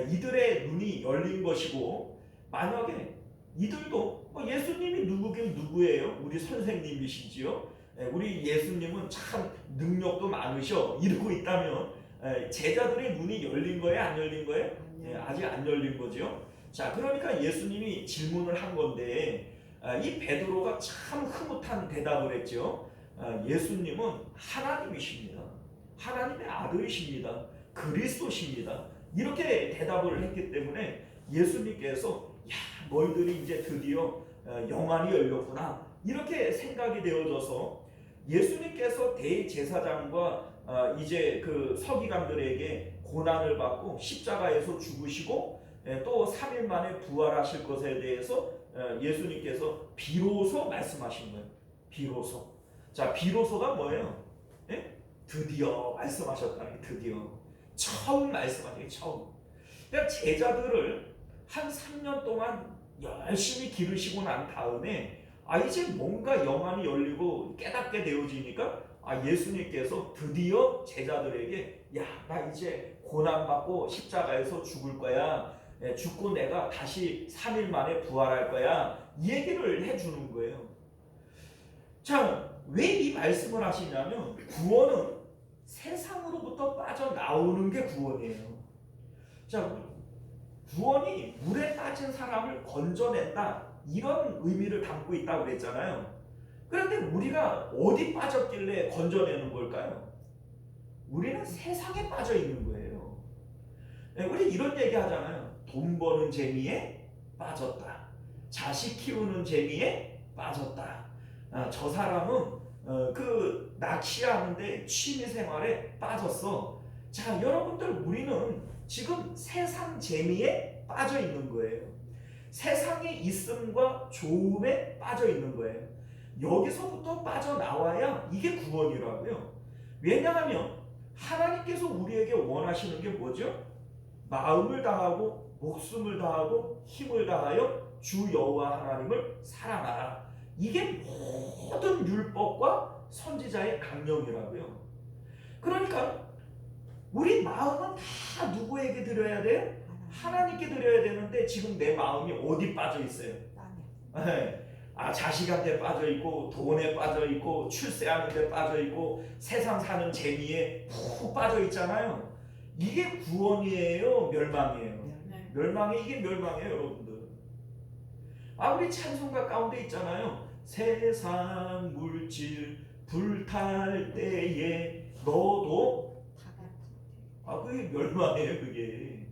이들의 눈이 열린 것이고, 만약에 이들도 예수님이 누구긴 누구예요? 우리 선생님이시지요. 우리 예수님은 참 능력도 많으셔 이러고 있다면 제자들의 눈이 열린 거예요? 안 열린 거예요? 아직 안 열린 거죠. 자, 그러니까 예수님이 질문을 한 건데 이 베드로가 참 흐뭇한 대답을 했죠. 예수님은 하나님이십니다. 하나님의 아들이십니다. 그리스도십니다. 이렇게 대답을 했기 때문에 예수님께서 너희들이 이제 드디어 영안이 열렸구나 이렇게 생각이 되어져서 예수님께서 대제사장과 이제 그 서기관들에게 고난을 받고 십자가에서 죽으시고 또 3일 만에 부활하실 것에 대해서 예수님께서 비로소 말씀하신 거예요. 비로소. 자, 비로소가 뭐예요? 드디어 말씀하셨다는 게, 드디어 처음 말씀하신 게 처음. 그러니까 제자들을 한 3년 동안 열심히 기르시고 난 다음에 이제 뭔가 영안이 열리고 깨닫게 되어지니까 예수님께서 드디어 제자들에게 나 이제 고난받고 십자가에서 죽을 거야. 죽고 내가 다시 3일 만에 부활할 거야. 이 얘기를 해주는 거예요. 자, 왜 이 말씀을 하시냐면 구원은 세상으로부터 빠져나오는 게 구원이에요. 자, 구원이 물에 빠진 사람을 건져낸다 이런 의미를 담고 있다고 그랬잖아요. 그런데 우리가 어디 빠졌길래 건져내는 걸까요? 우리는 세상에 빠져 있는 거예요. 우리 이런 얘기 하잖아요. 돈 버는 재미에 빠졌다. 자식 키우는 재미에 빠졌다. 저 사람은 그 낚시하는데 취미생활에 빠졌어. 자, 여러분들, 우리는 지금 세상 재미에 빠져 있는 거예요. 세상의 있음과 좋음에 빠져 있는 거예요. 여기서부터 빠져나와야 이게 구원이라고요. 왜냐하면 하나님께서 우리에게 원하시는 게 뭐죠? 마음을 다하고 목숨을 다하고 힘을 다하여 주 여호와 하나님을 사랑하라. 이게 모든 율법과 선지자의 강령이라고요. 그러니까 우리 마음은 다 누구에게 드려야 돼요? 하나님께 드려야 되는데 지금 내 마음이 어디 빠져 있어요? 자식한테 빠져 있고, 돈에 빠져 있고, 출세하는 데 빠져 있고, 세상 사는 재미에 푹 빠져 있잖아요. 이게 구원이에요, 멸망이에요? 멸망이, 이게 멸망이에요, 여러분들. 우리 찬송가 가운데 있잖아요. 세상 물질 불탈 때에 너도, 그게 멸망이에요, 그게.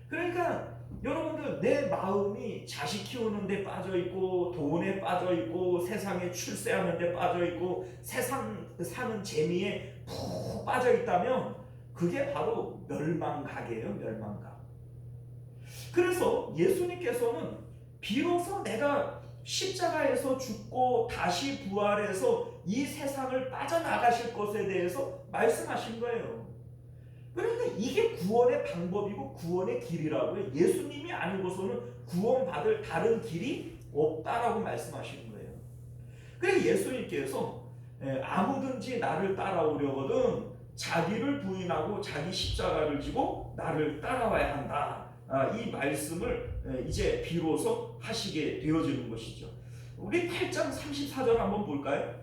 그러니까 여러분들, 내 마음이 자식 키우는 데 빠져 있고, 돈에 빠져 있고, 세상에 출세하는 데 빠져 있고, 세상 사는 재미에 푹 빠져 있다면 그게 바로 멸망각이에요, 멸망각. 그래서 예수님께서는 비로소 내가 십자가에서 죽고 다시 부활해서 이 세상을 빠져나가실 것에 대해서 말씀하신 거예요. 그러니까 이게 구원의 방법이고 구원의 길이라고요. 예수님이 아니고서는 구원받을 다른 길이 없다라고 말씀하시는 거예요. 그래서 예수님께서 아무든지 나를 따라오려거든 자기를 부인하고 자기 십자가를 지고 나를 따라와야 한다. 이 말씀을 이제 비로소 하시게 되어지는 것이죠. 우리 8장 34절 한번 볼까요?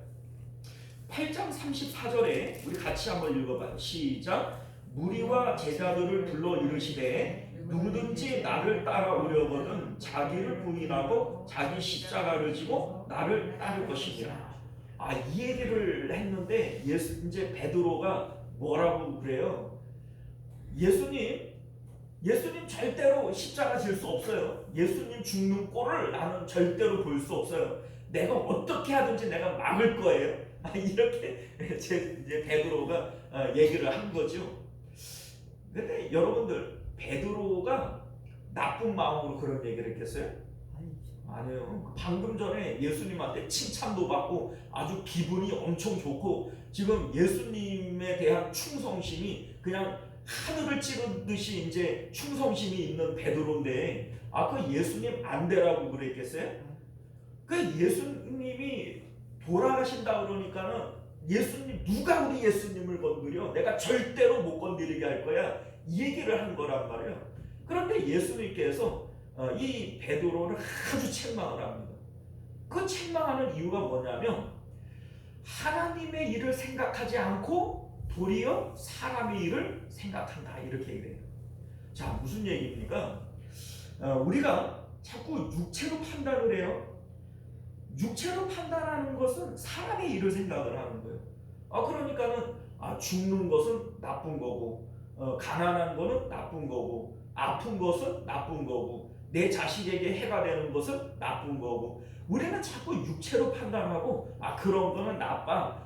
8장 34절에 우리 같이 한번 읽어봐요. 시작. 무리와 제자들을 불러 이르시되 누구든지 나를 따라오려거든 자기를 부인하고 자기 십자가를 지고 나를 따를 것이니라. 이 얘기를 했는데 이제 베드로가 뭐라고 그래요? 예수님 절대로 십자가 질 수 없어요. 예수님 죽는 꼴을 나는 절대로 볼 수 없어요. 내가 어떻게 하든지 내가 막을 거예요. 이렇게 이제 베드로가 얘기를 한 거죠. 근데 여러분들, 베드로가 나쁜 마음으로 그런 얘기를 했겠어요? 아니에요. 방금 전에 예수님한테 칭찬도 받고 아주 기분이 엄청 좋고 지금 예수님에 대한 충성심이 그냥 하늘을 찌르듯이 이제 충성심이 있는 베드로인데 그 예수님 안 되라고 그랬겠어요? 그 예수님이 돌아가신다 그러니까는 예수님, 누가 우리 예수님을 건드려? 내가 절대로 못 건드리게 할 거야. 이 얘기를 한 거란 말이에요. 그런데 예수님께서 이 베드로를 아주 책망을 합니다. 그 책망하는 이유가 뭐냐면 하나님의 일을 생각하지 않고 도리어 사람의 일을 생각한다, 이렇게 얘기해요. 자, 무슨 얘기입니까? 우리가 자꾸 육체로 판단을 해요. 육체로 판단하는 것은 사람의 일을 생각을 하는 거예요. 그러니까는 죽는 것은 나쁜 거고, 가난한 거는 나쁜 거고, 아픈 것은 나쁜 거고, 내 자식에게 해가 되는 것은 나쁜 거고, 우리는 자꾸 육체로 판단하고 그런 거는 나빠,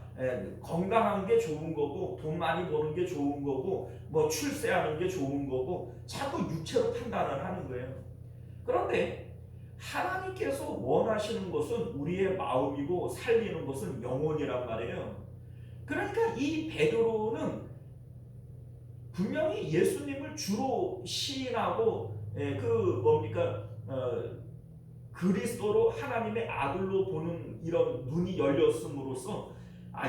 건강한 게 좋은 거고, 돈 많이 버는 게 좋은 거고, 뭐 출세하는 게 좋은 거고, 자꾸 육체로 판단을 하는 거예요. 그런데 하나님께서 원하시는 것은 우리의 마음이고 살리는 것은 영혼이란 말이에요. 그러니까 이 베드로는 분명히 예수님을 주로 시인하고 그리스도로 하나님의 아들로 보는 이런 눈이 열렸음으로써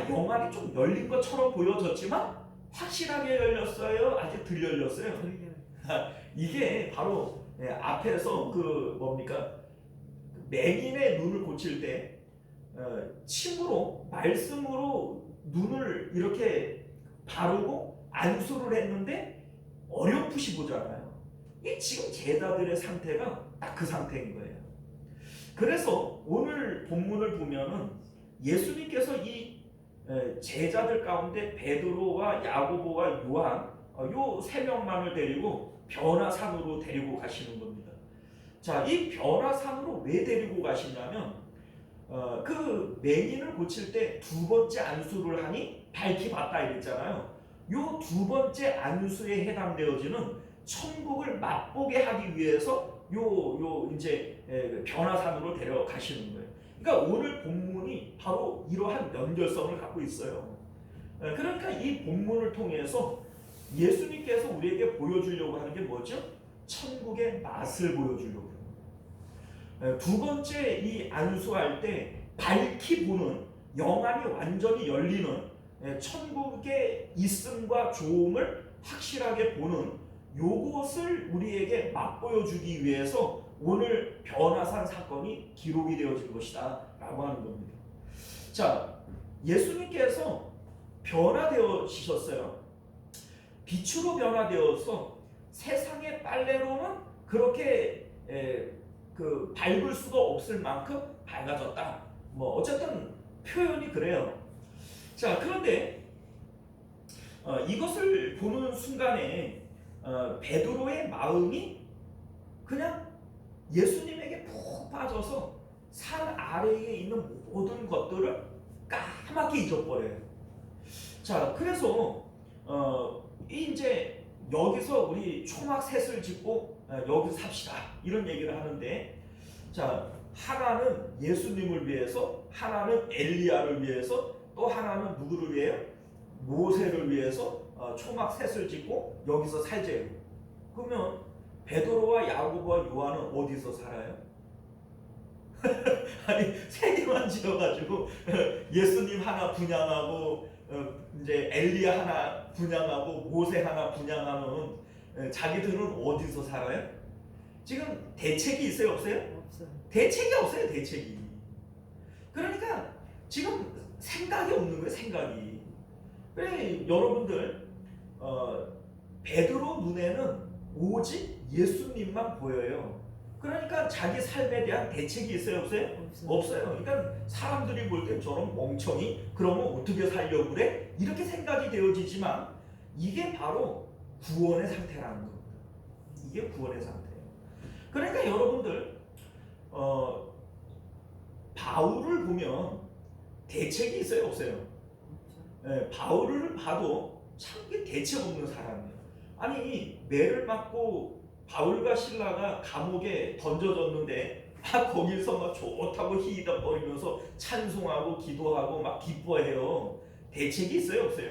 영안이 좀 열린 것처럼 보여졌지만 확실하게 열렸어요? 아직 덜 열렸어요? 이게 바로 앞에서 맹인의 눈을 고칠 때 침으로, 말씀으로 눈을 이렇게 바르고 안수를 했는데 어렴풋이 보잖아요. 이 지금 제자들의 상태가 딱 그 상태인 거예요. 그래서 오늘 본문을 보면은 예수님께서 이 제자들 가운데 베드로와 야고보와 요한 요 세 명만을 데리고 변화산으로 데리고 가시는 겁니다. 자, 이 변화산으로 왜 데리고 가시냐면 그 맹인을 고칠 때 두 번째 안수를 하니 밝히 봤다 이랬잖아요. 요 두 번째 안수에 해당되어지는 천국을 맛보게 하기 위해서 이제 변화산으로 데려가시는 거예요. 그러니까 오늘 본문이 바로 이러한 연결성을 갖고 있어요. 그러니까 이 본문을 통해서 예수님께서 우리에게 보여주려고 하는 게 뭐죠? 천국의 맛을 보여주려고 해요. 두 번째 이 안수할 때 밝히 보는, 영안이 완전히 열리는 천국의 있음과 좋음을 확실하게 보는 요것을 우리에게 맛보여주기 위해서 오늘 변화산 사건이 기록이 되어진 것이다 라고 하는 겁니다. 자, 예수님께서 변화되어지셨어요. 빛으로 변화되어서 세상의 빨래로는 그렇게 밝을 수가 없을 만큼 밝아졌다. 어쨌든 표현이 그래요. 자, 그런데 이것을 보는 순간에 베드로의 마음이 그냥 예수님에게 푹 빠져서 산 아래에 있는 모든 것들을 까맣게 잊어버려요. 자, 그래서 이제 여기서 우리 초막 셋을 짓고 여기서 삽시다 이런 얘기를 하는데, 자, 하나는 예수님을 위해서, 하나는 엘리야를 위해서, 또 하나는 누구를 위해요? 모세를 위해서 초막 셋을 짓고 여기서 살재요. 그러면 베드로와 야고보와 요한은 어디서 살아요? 아니, 세 개만 지어가지고 예수님 하나 분양하고 이제 엘리야 하나 분양하고 모세 하나 분양하면 자기들은 어디서 살아요? 지금 대책이 있어요, 없어요? 없어요. 대책이 없어요, 대책이. 그러니까 지금 생각이 없는 거예요, 생각이. 생각이. 그래 여러분들 베드로 눈에는 오직 예수님만 보여요. 그러니까 자기 삶에 대한 대책이 있어요, 없어요? 없어요. 그러니까 사람들이 볼 때 저런 멍청이 그러면 어떻게 살려고 그래? 이렇게 생각이 되어지지만 이게 바로 구원의 상태라는 겁니다. 이게 구원의 상태예요. 그러니까 여러분들 바울을 보면 대책이 있어요, 없어요? 바울을 봐도 참 대책 없는 사람이에요. 아니 매를 맞고 바울과 실라가 감옥에 던져졌는데 막 거기서 막 좋다고 희희덕거리면서 찬송하고 기도하고 막 기뻐해요. 대책이 있어요, 없어요?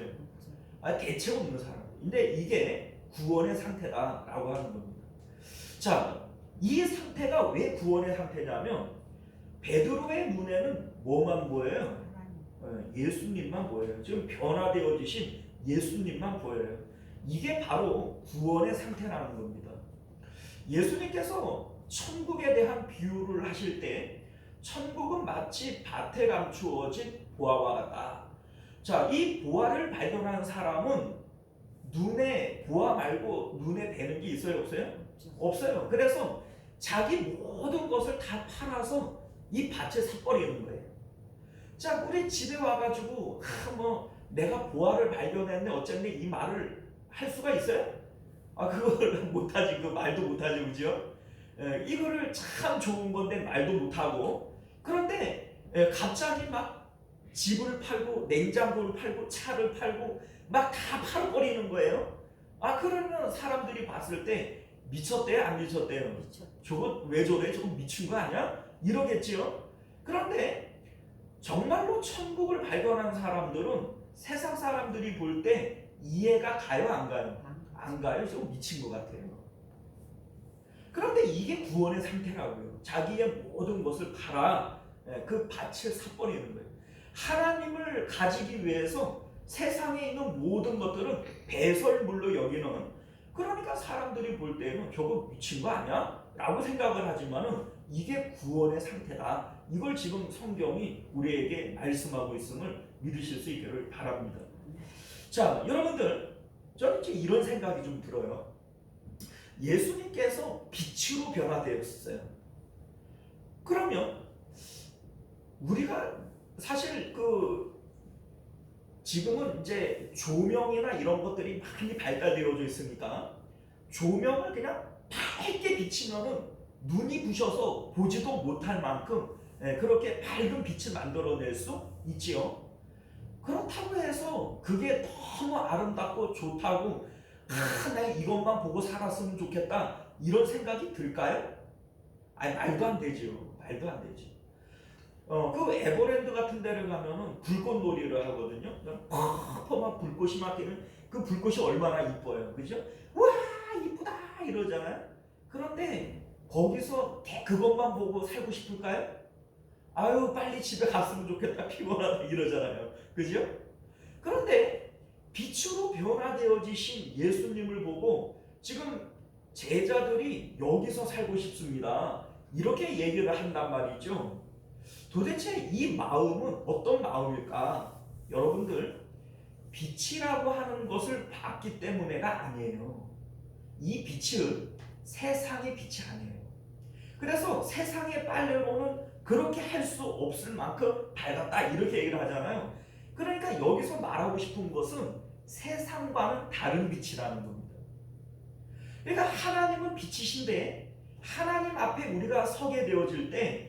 대책 없는 사람. 근데 이게 구원의 상태다라고 하는 겁니다. 자, 이 상태가 왜 구원의 상태냐면 베드로의 눈에는 뭐만 보여요? 예수님만 보여요. 지금 변화되어지신 예수님만 보여요. 이게 바로 구원의 상태라는 겁니다. 예수님께서 천국에 대한 비유를 하실 때 천국은 마치 밭에 감추어진 보화와 같다. 자, 이 보화를 발견한 사람은 눈에 보화 말고 눈에 뵈는 게 있어요, 없어요? 없어요. 그래서 자기 모든 것을 다 팔아서 이 밭에 삽버리는 거예요. 자, 우리 집에 와가지고 내가 보화를 발견했네 어쨌네 이 말을 할 수가 있어요? 그걸 못하지. 그 말도 못하지, 그죠? 이거를 참 좋은 건데 말도 못하고. 그런데 갑자기 막 집을 팔고 냉장고를 팔고 차를 팔고 막 다 팔아버리는 거예요. 그러면 사람들이 봤을 때 미쳤대요, 안 미쳤대요? 저거 왜 저래? 저거 미친 거 아니야? 이러겠지요. 그런데 정말로 천국을 발견한 사람들은 세상 사람들이 볼 때 이해가 가요, 안 가요? 안 가요. 저거 미친 것 같아요. 그런데 이게 구원의 상태라고요. 자기의 모든 것을 팔아 그 밭을 삽버리는 거예요. 하나님을 가지기 위해서 세상에 있는 모든 것들은 배설물로 여기는, 그러니까 사람들이 볼 때는 저거 미친 거 아니야? 라고 생각을 하지만은 이게 구원의 상태다. 이걸 지금 성경이 우리에게 말씀하고 있음을 믿으실 수 있기를 바랍니다. 자, 여러분들, 저는 이런 생각이 좀 들어요. 예수님께서 빛으로 변화되었어요. 그러면 우리가 사실 지금은 이제 조명이나 이런 것들이 많이 발달되어져 있으니까 조명을 그냥 밝게 비치면은 눈이 부셔서 보지도 못할 만큼 그렇게 밝은 빛을 만들어낼 수 있지요. 그렇다고 해서 그게 너무 아름답고 좋다고 내가 이것만 보고 살았으면 좋겠다 이런 생각이 들까요? 말도 안 되지요. 말도 안 되지. 그 에버랜드 같은 데를 가면은 불꽃놀이를 하거든요. 막 불꽃이 막 끼는 그 불꽃이 얼마나 이뻐요, 그죠? 와 이쁘다 이러잖아요. 그런데 거기서 그것만 보고 살고 싶을까요? 빨리 집에 갔으면 좋겠다, 피곤하다 이러잖아요, 그죠? 그런데 빛으로 변화되어지신 예수님을 보고 지금 제자들이 여기서 살고 싶습니다 이렇게 얘기를 한단 말이죠. 도대체 이 마음은 어떤 마음일까? 여러분들, 빛이라고 하는 것을 봤기 때문에가 아니에요. 이 빛은 세상의 빛이 아니에요. 그래서 세상의 빨래로는 그렇게 할 수 없을 만큼 밝았다 이렇게 얘기를 하잖아요. 그러니까 여기서 말하고 싶은 것은 세상과는 다른 빛이라는 겁니다. 그러니까 하나님은 빛이신데 하나님 앞에 우리가 서게 되어질 때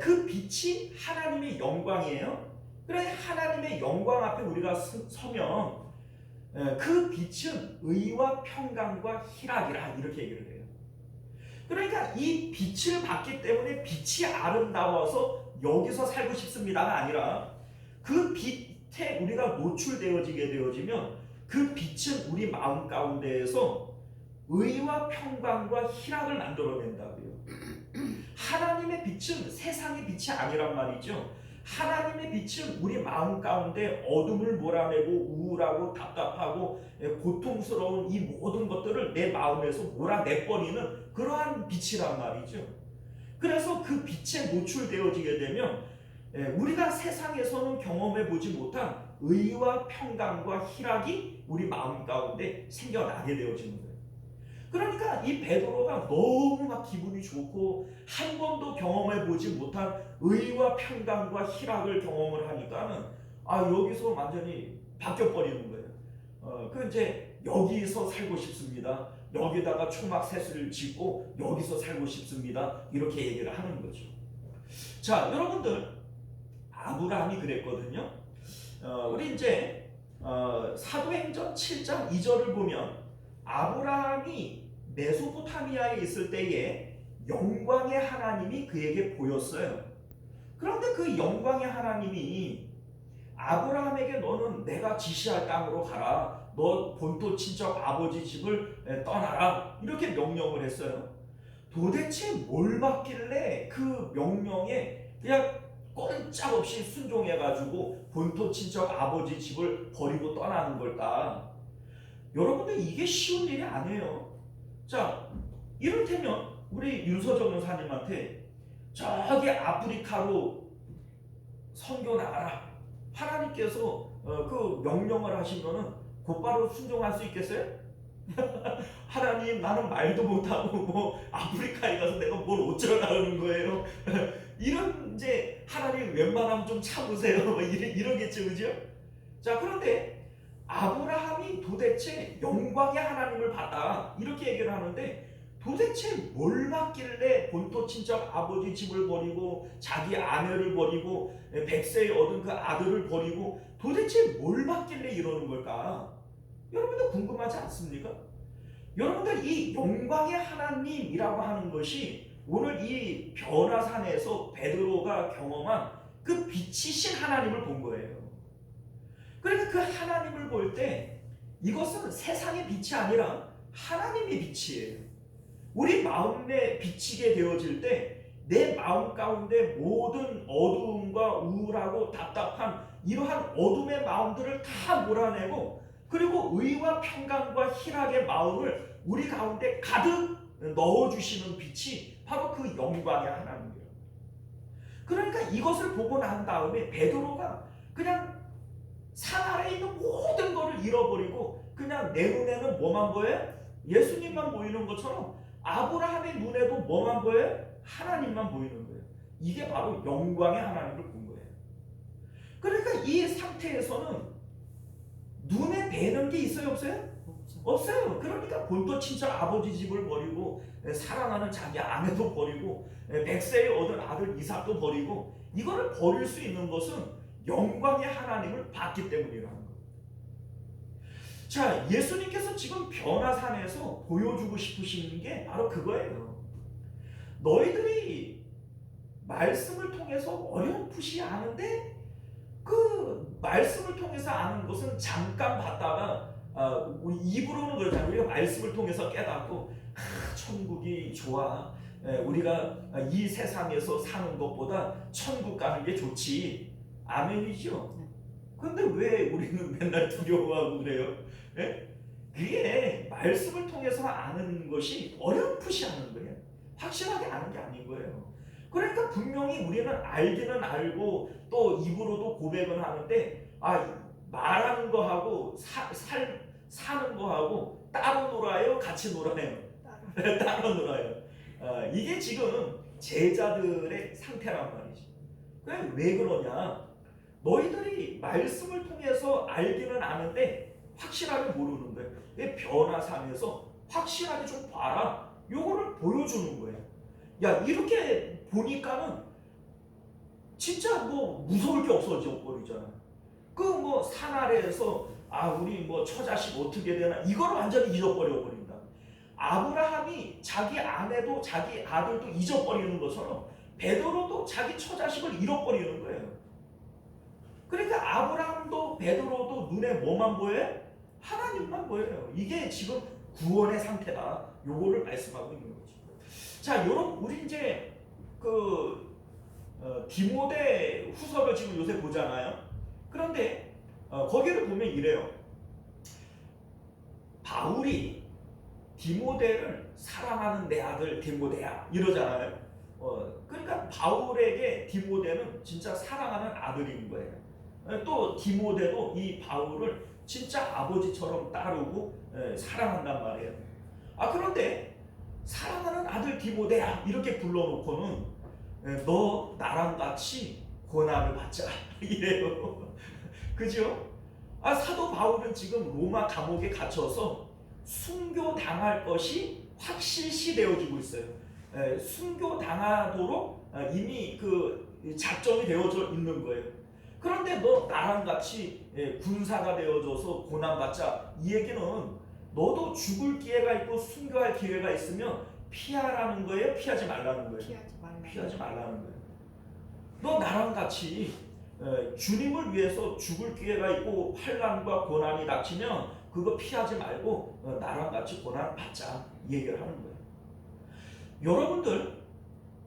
그 빛이 하나님의 영광이에요. 그래서 하나님의 영광 앞에 우리가 서면 그 빛은 의와 평강과 희락이라 이렇게 얘기를 해요. 그러니까 이 빛을 받기 때문에 빛이 아름다워서 여기서 살고 싶습니다가 아니라 그 빛에 우리가 노출되어지게 되어지면 그 빛은 우리 마음 가운데에서 의와 평강과 희락을 만들어낸다고요. 하나님의 빛은 세상의 빛이 아니란 말이죠. 하나님의 빛은 우리 마음 가운데 어둠을 몰아내고 우울하고 답답하고 고통스러운 이 모든 것들을 내 마음에서 몰아내버리는 그러한 빛이란 말이죠. 그래서 그 빛에 노출되어지게 되면 우리가 세상에서는 경험해 보지 못한 의와 평강과 희락이 우리 마음 가운데 생겨나게 되어지는 거예요. 그러니까 이 베드로가 너무 막 기분이 좋고 한 번도 경험해 보지 못한 의와 평강과 희락을 경험을 하니까는 여기서 완전히 바뀌어 버리는 거예요. 그 이제 여기서 살고 싶습니다. 여기다가 초막새수를 짓고 여기서 살고 싶습니다. 이렇게 얘기를 하는 거죠. 자, 여러분들 아브라함이 그랬거든요. 우리 이제 사도행전 7장 2절을 보면 아브라함이 메소포타미아에 있을 때에 영광의 하나님이 그에게 보였어요. 그런데 그 영광의 하나님이 아브라함에게 너는 내가 지시할 땅으로 가라. 너 본토 친척 아버지 집을 떠나라. 이렇게 명령을 했어요. 도대체 뭘 받길래 그 명령에 그냥 꼼짝없이 순종해가지고 본토 친척 아버지 집을 버리고 떠나는 걸까? 여러분들 이게 쉬운 일이 아니에요. 자, 이를테면 우리 윤서정 여사님한테 저기 아프리카로 선교 나가라. 하나님께서 그 명령을 하시면은 곧바로 순종할 수 있겠어요? 하나님 나는 말도 못하고 뭐 아프리카에 가서 내가 뭘 어쩌라는 거예요? 이런 이제 하나님 웬만하면 좀 참으세요. 이러겠죠, 그죠? 자, 그런데 아브라함이 도대체 영광의 하나님을 받아 이렇게 얘기를 하는데 도대체 뭘 받길래 본토 친척 아버지 집을 버리고 자기 아내를 버리고 100세에 얻은 그 아들을 버리고 도대체 뭘 받길래 이러는 걸까? 여러분들 궁금하지 않습니까? 여러분들 이 영광의 하나님이라고 하는 것이 오늘 이 변화산에서 베드로가 경험한 그 빛이신 하나님을 본 거예요. 그러니까 그 하나님을 볼 때 이것은 세상의 빛이 아니라 하나님의 빛이에요. 우리 마음에 비치게 되어질 때 내 마음 가운데 모든 어두움과 우울하고 답답한 이러한 어둠의 마음들을 다 몰아내고 그리고 의와 평강과 희락의 마음을 우리 가운데 가득 넣어주시는 빛이 바로 그 영광의 하나님이에요. 그러니까 이것을 보고 난 다음에 베드로가 그냥 산 아래에 있는 모든 것을 잃어버리고 그냥 내 눈에는 뭐만 보여요? 예수님만 보이는 것처럼 아브라함의 눈에도 뭐만 보여요? 하나님만 보이는 거예요. 이게 바로 영광의 하나님을 본 거예요. 그러니까 이 상태에서는 눈에 뵈는 게 있어요, 없어요? 없어요. 그러니까 본토 친척 아버지 집을 버리고 사랑하는 자기 아내도 버리고 100세에 얻은 아들 이삭도 버리고 이거를 버릴 수 있는 것은 영광의 하나님을 봤기 때문이라는 거예요. 자, 예수님께서 지금 변화산에서 보여주고 싶으신 게 바로 그거예요. 너희들이 말씀을 통해서 어렴풋이 아는데 그 말씀을 통해서 아는 것은 잠깐 봤다가 우리 입으로는 그러잖아요. 우리가 말씀을 통해서 깨닫고 천국이 좋아. 우리가 이 세상에서 사는 것보다 천국 가는 게 좋지. 아멘이죠. 근데 왜 우리는 맨날 두려워하고 그래요? 그게 말씀을 통해서 아는 것이 어렴풋이 아는 거예요. 확실하게 아는 게 아닌 거예요. 그러니까 분명히 우리는 알기는 알고 또 입으로도 고백은 하는데 말하는 거하고 사는 거하고 따로 놀아요? 같이 놀아요? 따로 놀아요. 이게 지금 제자들의 상태란 말이죠. 왜 그러냐? 너희들이 말씀을 통해서 알기는 아는데 확실하게 모르는 거예요. 왜 변화산에서 확실하게 좀 봐라. 요거를 보여주는 거예요. 야, 이렇게 보니까는 진짜 뭐 무서울 게 없어져 버리잖아요. 그 뭐 산 아래에서 우리 뭐 처자식 어떻게 되나 이걸 완전히 잊어버려 버린다. 아브라함이 자기 아내도 자기 아들도 잊어버리는 것처럼 베드로도 자기 처자식을 잃어버리는 거예요. 그러니까 아브라함도 베드로도 눈에 뭐만 보여요? 하나님만 보여요. 이게 지금 구원의 상태다. 요거를 말씀하고 있는 거죠. 자, 여러분 우리 이제 디모데 후서를 지금 요새 보잖아요. 그런데 거기를 보면 이래요. 바울이 디모데를 사랑하는 내 아들 디모데야 이러잖아요. 그러니까 바울에게 디모데는 진짜 사랑하는 아들인 거예요. 또 디모데도 이 바울을 진짜 아버지처럼 따르고 사랑한단 말이에요. 그런데 사랑하는 아들 디모데야 이렇게 불러놓고는 너 나랑 같이 고난을 받자 이래요. 그죠? 사도 바울은 지금 로마 감옥에 갇혀서 순교당할 것이 확실시 되어지고 있어요. 순교당하도록 이미 그 작정이 되어져 있는 거예요. 그런데 너 나랑 같이 군사가 되어져서 고난받자 이 얘기는 너도 죽을 기회가 있고 순교할 기회가 있으면 피하라는 거예요? 피하지 말라는 거예요? 피하지 말라는 거예요. 너 나랑 같이 주님을 위해서 죽을 기회가 있고 환난과 고난이 닥치면 그거 피하지 말고 나랑 같이 고난을 받자 이 얘기를 하는 거예요. 여러분들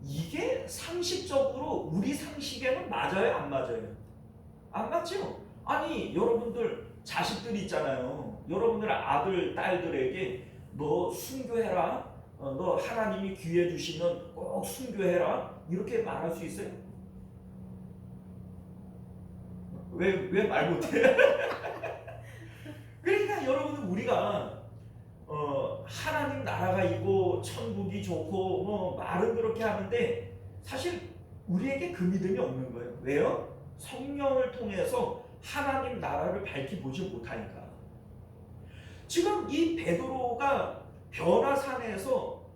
이게 상식적으로 우리 상식에는 맞아요? 안 맞아요? 안 맞죠? 아니 여러분들 자식들이 있잖아요. 여러분들 아들 딸들에게 너 순교해라. 너 하나님이 기회 주시면 꼭 순교해라. 이렇게 말할 수 있어요? 왜 말 못해? 그러니까 여러분들 우리가 하나님 나라가 있고 천국이 좋고 뭐 말은 그렇게 하는데 사실 우리에게 그 믿음이 없는 거예요. 왜요? 성령을 통해서 하나님 나라를 밝히 보지 못하니까. 지금 이 베드로가 변화산에서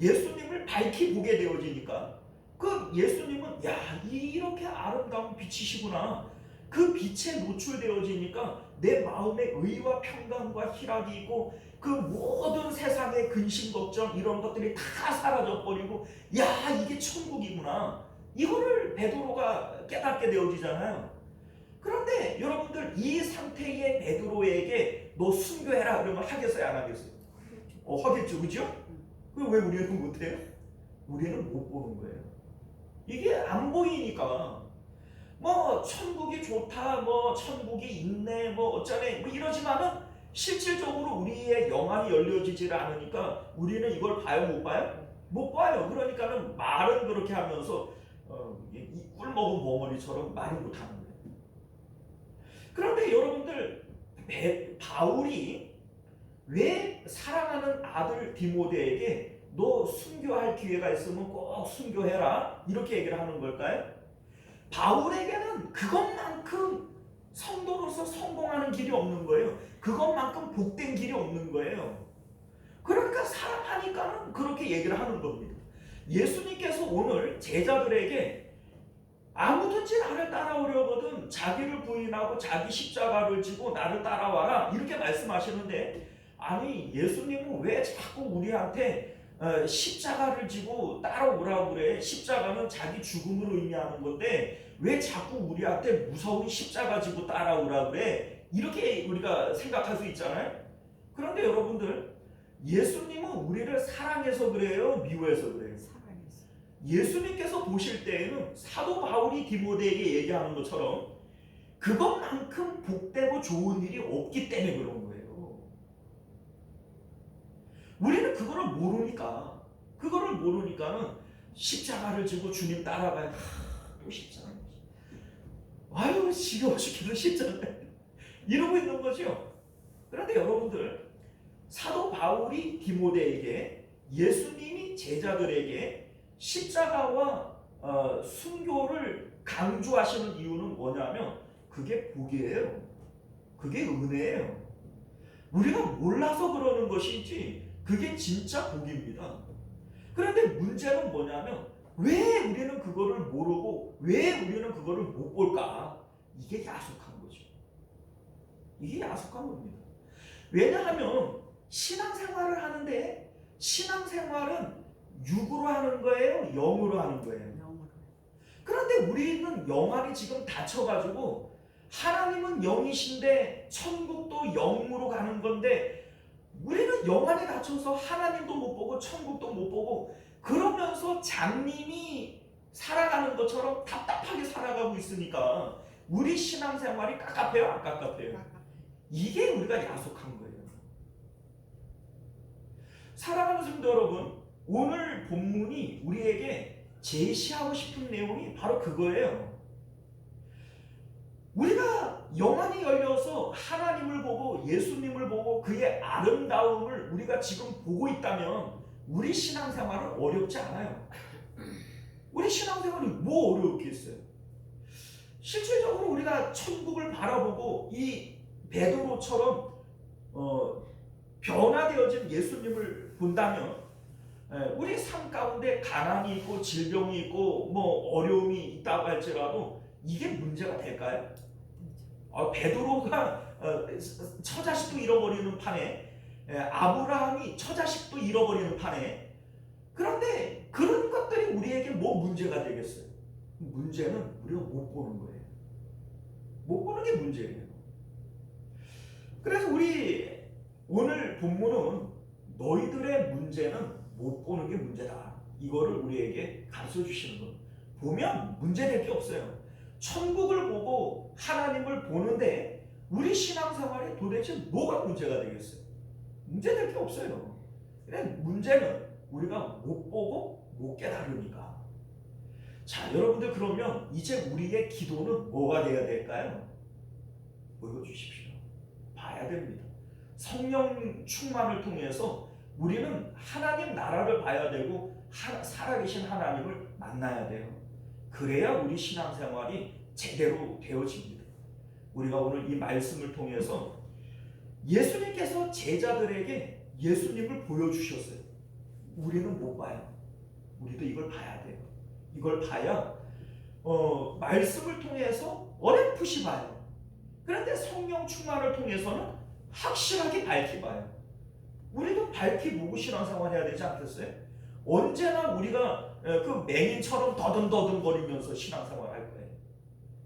예수님을 밝히 보게 되어지니까 그 예수님은 야 이렇게 아름다운 빛이시구나. 그 빛에 노출되어지니까 내 마음에 의와 평강과 희락이 있고 그 모든 세상의 근심 걱정 이런 것들이 다 사라져 버리고 야 이게 천국이구나. 이거를 베드로가 깨닫게 되어지잖아요. 그런데 여러분들 이 상태의 베드로에게 너 순교해라 그러면 하겠어요 안 하겠어요? 하겠죠, 그죠? 왜 우리는 못해요? 우리는 못 보는 거예요. 이게 안 보이니까 뭐 천국이 좋다 뭐 천국이 있네 뭐 어쩌네 뭐 이러지만은 실질적으로 우리의 영안이 열려지질 않으니까 우리는 이걸 봐요 못 봐요? 못 봐요. 그러니까는 말은 그렇게 하면서 이 꿀먹은 벙어리처럼 말을 못하는 거예요. 그런데 여러분들 바울이 왜 사랑하는 아들 디모데에게 너 순교할 기회가 있으면 꼭 순교해라 이렇게 얘기를 하는 걸까요? 바울에게는 그것만큼 성도로서 성공하는 길이 없는 거예요. 그것만큼 복된 길이 없는 거예요. 그러니까 사랑하니까는 그렇게 얘기를 하는 겁니다. 예수님께서 오늘 제자들에게 아무든지 나를 따라오려거든 자기를 부인하고 자기 십자가를 지고 나를 따라와라 이렇게 말씀하시는데 아니 예수님은 왜 자꾸 우리한테 십자가를 지고 따라오라고 그래? 십자가는 자기 죽음을 의미하는 건데 왜 자꾸 우리한테 무서운 십자가 지고 따라오라고 그래? 이렇게 우리가 생각할 수 있잖아요. 그런데 여러분들 예수님은 우리를 사랑해서 그래요? 미워해서 그래요? 예수님께서 보실 때에는 사도 바울이 디모데에게 얘기하는 것처럼 그것만큼 복되고 좋은 일이 없기 때문에 그런 거예요. 우리는 그거를 모르니까는 십자가를 지고 주님 따라가야 또 십자가 아유 지겨워 죽겠어 십자가 이러고 있는 거죠. 그런데 여러분들 사도 바울이 디모데에게 예수님이 제자들에게 십자가와 순교를 강조하시는 이유는 뭐냐면 그게 복이에요. 그게 은혜예요. 우리가 몰라서 그러는 것이지 그게 진짜 복입니다. 그런데 문제는 뭐냐면 왜 우리는 그거를 모르고 왜 우리는 그거를 못 볼까? 이게 야속한 거죠. 이게 야속한 겁니다. 왜냐하면 신앙생활을 하는데 신앙생활은 육으로 하는 거예요? 영으로 하는 거예요? 그런데 우리는 영안이 지금 닫혀가지고 하나님은 영이신데 천국도 영으로 가는 건데 우리는 영안이 닫혀서 하나님도 못 보고 천국도 못 보고 그러면서 장님이 살아가는 것처럼 답답하게 살아가고 있으니까 우리 신앙생활이 깝깝해요? 안 깝깝해요? 이게 우리가 야속한 거예요. 사랑하는 성도 여러분, 오늘 본문이 우리에게 제시하고 싶은 내용이 바로 그거예요. 우리가 영안이 열려서 하나님을 보고 예수님을 보고 그의 아름다움을 우리가 지금 보고 있다면 우리 신앙생활은 어렵지 않아요. 우리 신앙생활이 뭐 어렵겠어요? 실질적으로 우리가 천국을 바라보고 이 베드로처럼 변화되어진 예수님을 본다면 우리 삶 가운데 가난이 있고 질병이 있고 뭐 어려움이 있다고 할지라도 이게 문제가 될까요? 베드로가 처자식도 잃어버리는 판에 아브라함이 처자식도 잃어버리는 판에 그런데 그런 것들이 우리에게 뭐 문제가 되겠어요? 문제는 우리가 못 보는 거예요. 못 보는 게 문제예요. 그래서 우리 오늘 본문은 너희들의 문제는 못 보는 게 문제다. 이거를 우리에게 가르쳐 주시는 거예요. 보면 문제될 게 없어요. 천국을 보고 하나님을 보는데 우리 신앙생활에 도대체 뭐가 문제가 되겠어요? 문제될 게 없어요. 그래 문제는 우리가 못 보고 못 깨달으니까. 자, 여러분들 그러면 이제 우리의 기도는 뭐가 되어야 될까요? 보여주십시오. 봐야 됩니다. 성령 충만을 통해서 우리는 하나님 나라를 봐야 되고 살아계신 하나님을 만나야 돼요. 그래야 우리 신앙생활이 제대로 되어집니다. 우리가 오늘 이 말씀을 통해서 예수님께서 제자들에게 예수님을 보여주셨어요. 우리는 못 봐요. 우리도 이걸 봐야 돼요. 이걸 봐야 말씀을 통해서 어렴풋이 봐요. 그런데 성령 충만을 통해서는 확실하게 밝히 봐요. 우리도 밝히 보고 신앙생활 해야 되지 않겠어요? 언제나 우리가 그 맹인처럼 더듬더듬거리면서 신앙생활 할 거예요.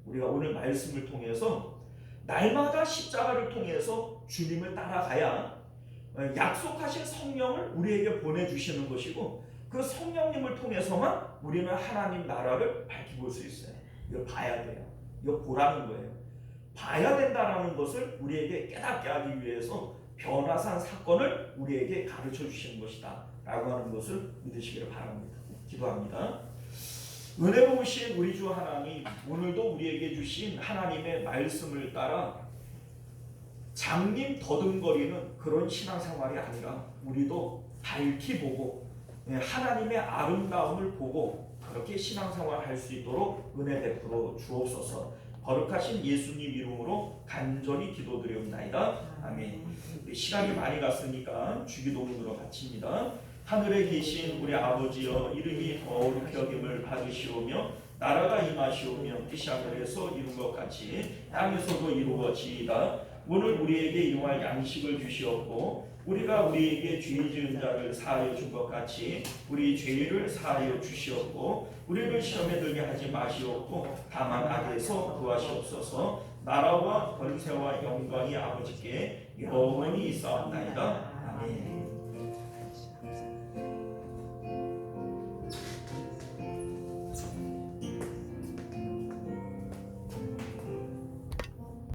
우리가 오늘 말씀을 통해서 날마다 십자가를 통해서 주님을 따라가야 약속하신 성령을 우리에게 보내주시는 것이고 그 성령님을 통해서만 우리는 하나님 나라를 밝히 볼 수 있어요. 이거 봐야 돼요. 이거 보라는 거예요. 봐야 된다는 것을 우리에게 깨닫게 하기 위해서 변화산 사건을 우리에게 가르쳐 주시는 것이다 라고 하는 것을 믿으시기를 바랍니다. 기도합니다. 은혜로우신 우리 주 하나님, 오늘도 우리에게 주신 하나님의 말씀을 따라 장님 더듬거리는 그런 신앙생활이 아니라 우리도 밝히 보고 하나님의 아름다움을 보고 그렇게 신앙생활 할 수 있도록 은혜 베풀어 주옵소서. 거룩하신 예수님 이름으로 간절히 기도드리옵나이다. 아멘. 시간이 많이 갔으니까 주기도문으로 바칩니다. 하늘에 계신 우리 아버지여, 이름이 거룩히 여김을 받으시오며 나라가 임하시오며 뜻이 하늘에서 이룬 것 같이 땅에서도 이루어지이다. 오늘 우리에게 일용할 양식을 주시옵고 우리가 우리에게 죄 지은 자를 사하여 준 것 같이 우리 죄를 사하여 주시옵고 우리를 시험에 들게 하지 마시옵고 다만 악에서 구하시옵소서. 나라와 권세와 영광이 아버지께 영원히 있사옵나이다. 아멘.